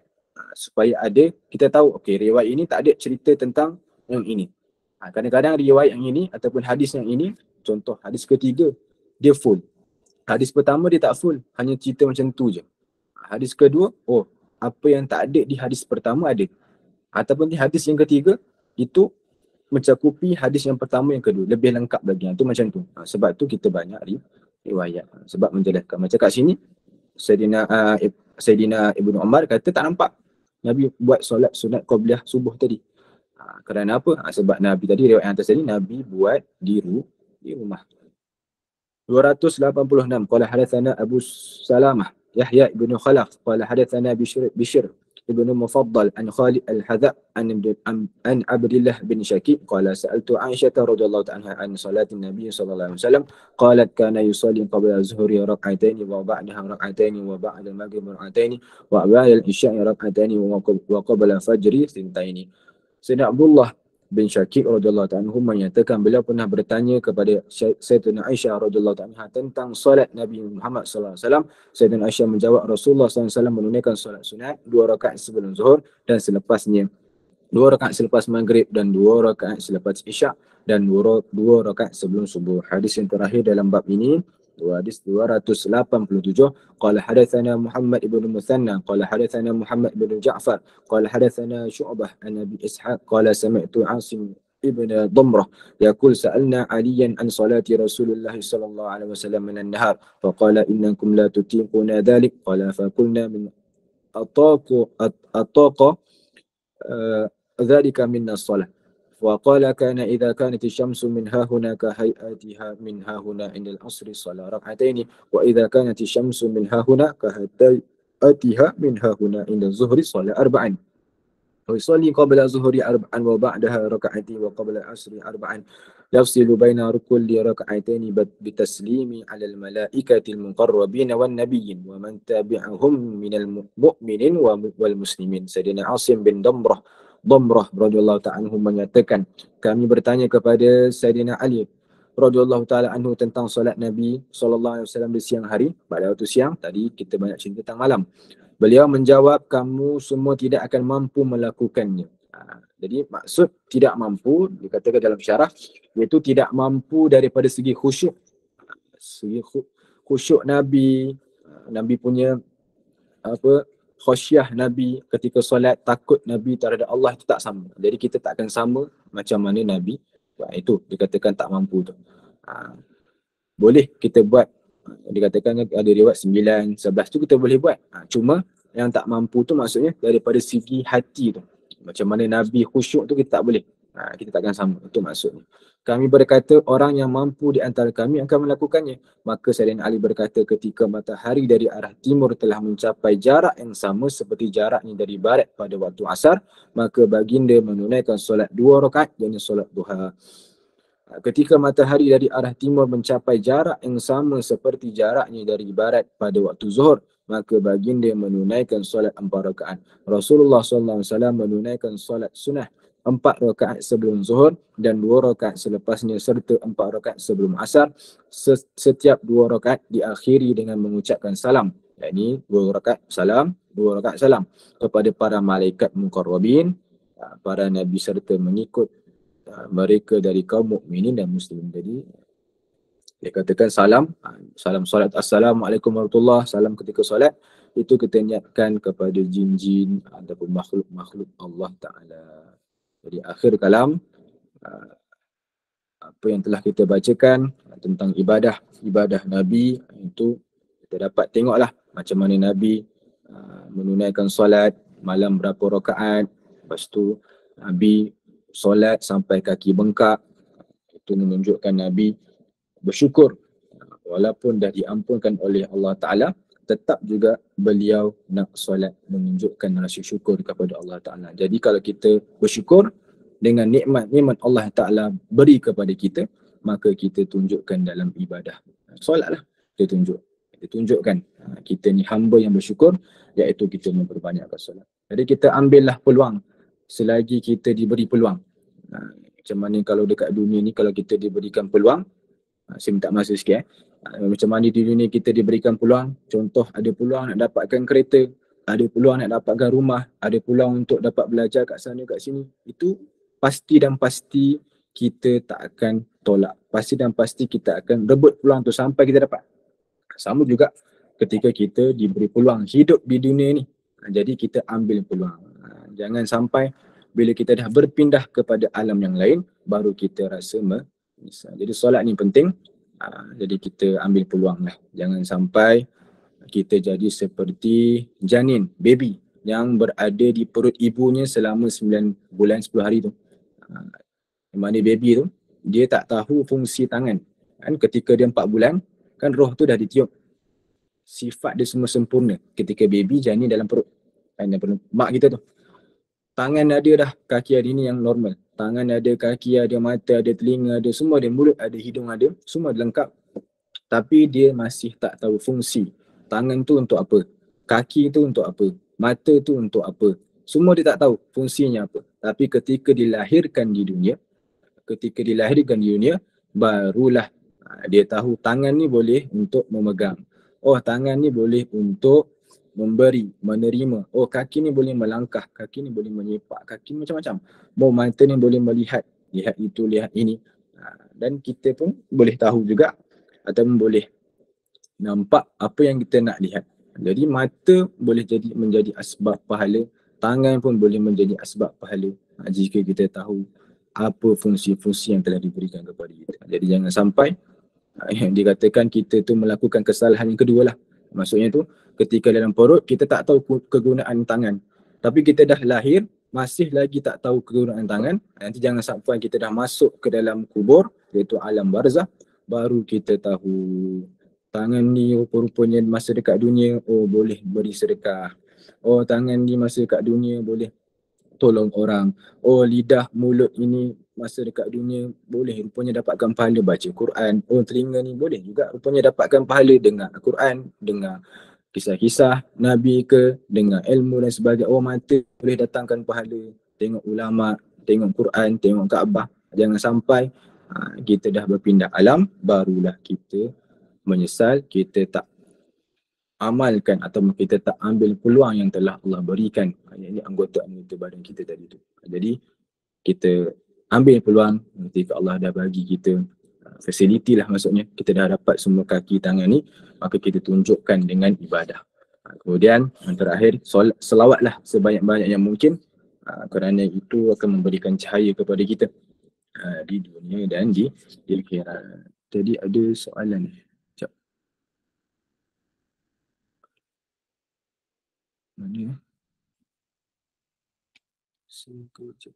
supaya ada, kita tahu okey riwayat ini tak ada cerita tentang yang ini. Kadang-kadang riwayat yang ini ataupun hadis yang ini, contoh hadis ketiga dia full. Hadis pertama dia tak full, hanya cerita macam tu je. Hadis kedua, apa yang tak ada di hadis pertama ada. Ataupun di hadis yang ketiga itu mencakupi hadis yang pertama yang kedua, lebih lengkap lagi. Itu macam tu. Sebab tu kita banyak riwayat. Sebab menjelaskan. Macam kat sini Sayyidina Ibnu Umar kata tak nampak Nabi buat solat sunat qabliyah subuh tadi. Kerana apa? Sebab Nabi tadi, riwayat yang atas tadi, Nabi buat di rumah. 286 qala hadatsana Abu Salamah Yahya ibn Khalaf qala hadatsana Bishr ibn Mufaddal an Khalid al-Hadza an Abdullah bin Syakib qala sa'altu Aisyah radhiyallahu anha an salatin Nabi sallallahu alaihi wasallam qalat kana yusalli qabla az-zuhri rak'atayn wa ba'daha rak'atayn wa ba'da al-maghrib rak'atayn wa ba'da al-isya'i rak'atayn wa qabla fajri thintayn. Sayyidina Abdullah bin Syakib radhiyallahu anhu menyatakan beliau pernah bertanya kepada Sayyidatina Aisyah radhiyallahu anha tentang solat Nabi Muhammad sallallahu alaihi wasallam. Sayyidatina Aisyah menjawab Rasulullah sallallahu alaihi wasallam menunaikan solat sunat 2 rakaat sebelum zuhur dan selepasnya, 2 rakaat selepas maghrib dan 2 rakaat selepas isyak dan 2 rakaat sebelum subuh. Hadis yang terakhir dalam bab ini hadis 287 qala hadatsana Muhammad ibn Muthanna qala hadatsana Muhammad ibn Ja'far qala hadatsana Syu'bah an Abi Ishaq qala sami'tu Asim ibn Damrah yaqul sa'alna Aliyan an salati Rasulullah sallallahu alaihi wasallam min an-nahar faqala innakum la tutiquna dhalik qala faqulna min ataqa dhalika minna as-salah. وقال كان إذا كانت الشمس من ها هنا كهيئتها من ها هنا عند العصر صلى ركعتين وإذا كانت الشمس من ها هنا كهيئتها من ها هنا عند الظهر صلى 4 ويصلي قبل الظهر 4 وبعدها ركعتين وقبل العصر 4 يفصل بين كل ركعتين بتسليم على الملائكة المقربين والنبيين ومن تبعهم من المؤمنين والمسلمين. Sayyidina Asim bin Damrah radhiyallahu ta'ala anhu menyatakan kami bertanya kepada Sayyidina Ali radhiyallahu ta'ala anhu tentang solat Nabi sallallahu alaihi wasallam di siang hari. Pada waktu siang tadi kita banyak cerita tentang malam. Beliau menjawab kamu semua tidak akan mampu melakukannya. Jadi maksud tidak mampu dikatakan dalam syarah iaitu tidak mampu daripada segi khusyuk. Khusyuk Nabi punya khasyah Nabi ketika solat, takut Nabi terhadap Allah itu tak sama. Jadi kita tak akan sama macam mana Nabi. Itu dikatakan tak mampu tu. Boleh kita buat, dikatakan ada riwayat 9, 11 tu kita boleh buat. Cuma yang tak mampu tu maksudnya daripada segi hati tu. Macam mana Nabi khusyuk tu kita tak boleh. Kita takkan sama. Itu maksudnya. Kami berkata orang yang mampu di antara kami akan melakukannya. Maka Sayyidina Ali berkata ketika matahari dari arah timur telah mencapai jarak yang sama seperti jaraknya dari barat pada waktu asar, maka baginda menunaikan solat 2 rakaat yakni solat duha. Ketika matahari dari arah timur mencapai jarak yang sama seperti jaraknya dari barat pada waktu zuhur, maka baginda menunaikan solat 4 rakaat. Rasulullah SAW menunaikan solat sunnah 4 rakaat sebelum zuhur dan 2 rakaat selepasnya serta 4 rakaat sebelum asar. Setiap 2 rakaat diakhiri dengan mengucapkan salam. Yakni 2 rakaat salam, 2 rakaat salam kepada para malaikat muqarrabin, para nabi serta mengikut mereka dari kaum mukminin dan muslimin. Jadi dia katakan salam solat assalamualaikum warahmatullahi, salam ketika solat itu kita niatkan kepada jin-jin ataupun makhluk-makhluk Allah Ta'ala. Jadi akhir kalam apa yang telah kita bacakan tentang ibadah Nabi itu kita dapat tengoklah macam mana Nabi menunaikan solat malam berapa rakaat, lepas tu Nabi solat sampai kaki bengkak. Itu menunjukkan Nabi bersyukur walaupun dah diampunkan oleh Allah Ta'ala, tetap juga beliau nak solat menunjukkan rasa syukur kepada Allah Ta'ala. Jadi kalau kita bersyukur dengan nikmat-nikmat Allah Ta'ala beri kepada kita, maka kita tunjukkan dalam ibadah. Solatlah kita tunjukkan kita ni hamba yang bersyukur, iaitu kita memperbanyakkan solat. Jadi kita ambillah peluang selagi kita diberi peluang. Macam mana kalau dekat dunia ni kalau kita diberikan peluang, Saya minta masa sikit. Macam mana di dunia kita diberikan peluang. Contoh, ada peluang nak dapatkan kereta, ada peluang nak dapatkan rumah, ada peluang untuk dapat belajar kat sana kat sini. Itu pasti dan pasti kita tak akan tolak. Pasti dan pasti kita akan rebut peluang tu sampai kita dapat. Sama juga ketika kita diberi peluang hidup di dunia ni. Jadi kita ambil peluang. Jangan sampai bila kita dah berpindah kepada alam yang lain, baru kita rasa menyesal. Jadi solat ni penting. Jadi kita ambil peluang lah. Jangan sampai kita jadi seperti janin, baby yang berada di perut ibunya selama 9 bulan 10 hari tu. Yang mana baby tu, dia tak tahu fungsi tangan. Kan ketika dia 4 bulan, kan roh tu dah ditiup. Sifat dia semua sempurna ketika baby janin dalam perut. Kan dalam mak kita tu. Tangan ada dah, kaki ada, ini yang normal. Tangan ada, kaki ada, mata ada, telinga ada, semua ada, mulut ada, hidung ada, semua ada lengkap. Tapi dia masih tak tahu fungsi. Tangan tu untuk apa? Kaki tu untuk apa? Mata tu untuk apa? Semua dia tak tahu fungsinya apa. Tapi ketika dilahirkan di dunia, barulah dia tahu tangan ni boleh untuk memegang. Oh, tangan ni boleh untuk memberi, menerima. Oh, kaki ni boleh melangkah, kaki ni boleh menyepak, kaki ni macam-macam. Oh, mata ni boleh melihat, lihat itu, lihat ini. Dan kita pun boleh tahu juga ataupun boleh nampak apa yang kita nak lihat. Jadi mata boleh menjadi asbab pahala, tangan pun boleh menjadi asbab pahala jika kita tahu apa fungsi-fungsi yang telah diberikan kepada kita. Jadi jangan sampai yang dikatakan kita tu melakukan kesalahan yang kedua lah. Maksudnya tu ketika dalam perut kita tak tahu kegunaan tangan. Tapi kita dah lahir masih lagi tak tahu kegunaan tangan. Nanti jangan sampai kita dah masuk ke dalam kubur, iaitu alam barzah, baru kita tahu tangan ni rupa-rupanya masa dekat dunia, oh boleh beri sedekah. Oh, tangan ni masa dekat dunia boleh tolong orang. Oh, lidah, mulut ini masa dekat dunia boleh rupanya dapatkan pahala baca Quran. Oh, telinga ni boleh juga rupanya dapatkan pahala dengar Quran, dengar kisah-kisah Nabi ke, dengar ilmu dan sebagainya. Oh, mata boleh datangkan pahala, tengok ulama, tengok Quran, tengok Kaabah. Jangan sampai kita dah berpindah alam, barulah kita menyesal, kita tak amalkan atau kita tak ambil peluang yang telah Allah berikan. Ini anggota-anggota badan kita tadi tu. Jadi kita ambil peluang ketika Allah dah bagi kita facility lah, maksudnya kita dah dapat semua kaki tangan ni, maka kita tunjukkan dengan ibadah. Kemudian yang terakhir, selawatlah sebanyak-banyak yang mungkin, kerana itu akan memberikan cahaya kepada kita di dunia dan di akhirat. Jadi ada soalan ni. Sekejap. Mana? Sekejap.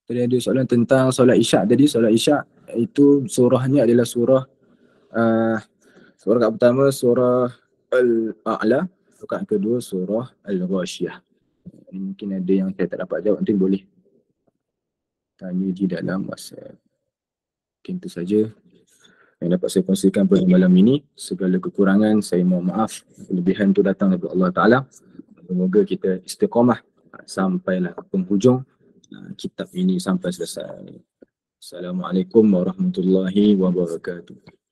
Tadi ada soalan tentang solat isyak tadi. Solat isyak itu surahnya adalah surah rakaat pertama surah Al-A'la, rakaat kedua surah Al-Ghashiyah. Mungkin ada yang saya tak dapat jawab, nanti boleh tanya di dalam WhatsApp. Mungkin itu saja yang dapat saya kongsikan pada malam ini. Segala kekurangan saya mohon maaf. Kelebihan itu datang dari Allah Ta'ala. Semoga kita istiqamah sampailah penghujung kitab ini sampai selesai. Assalamualaikum warahmatullahi wabarakatuh.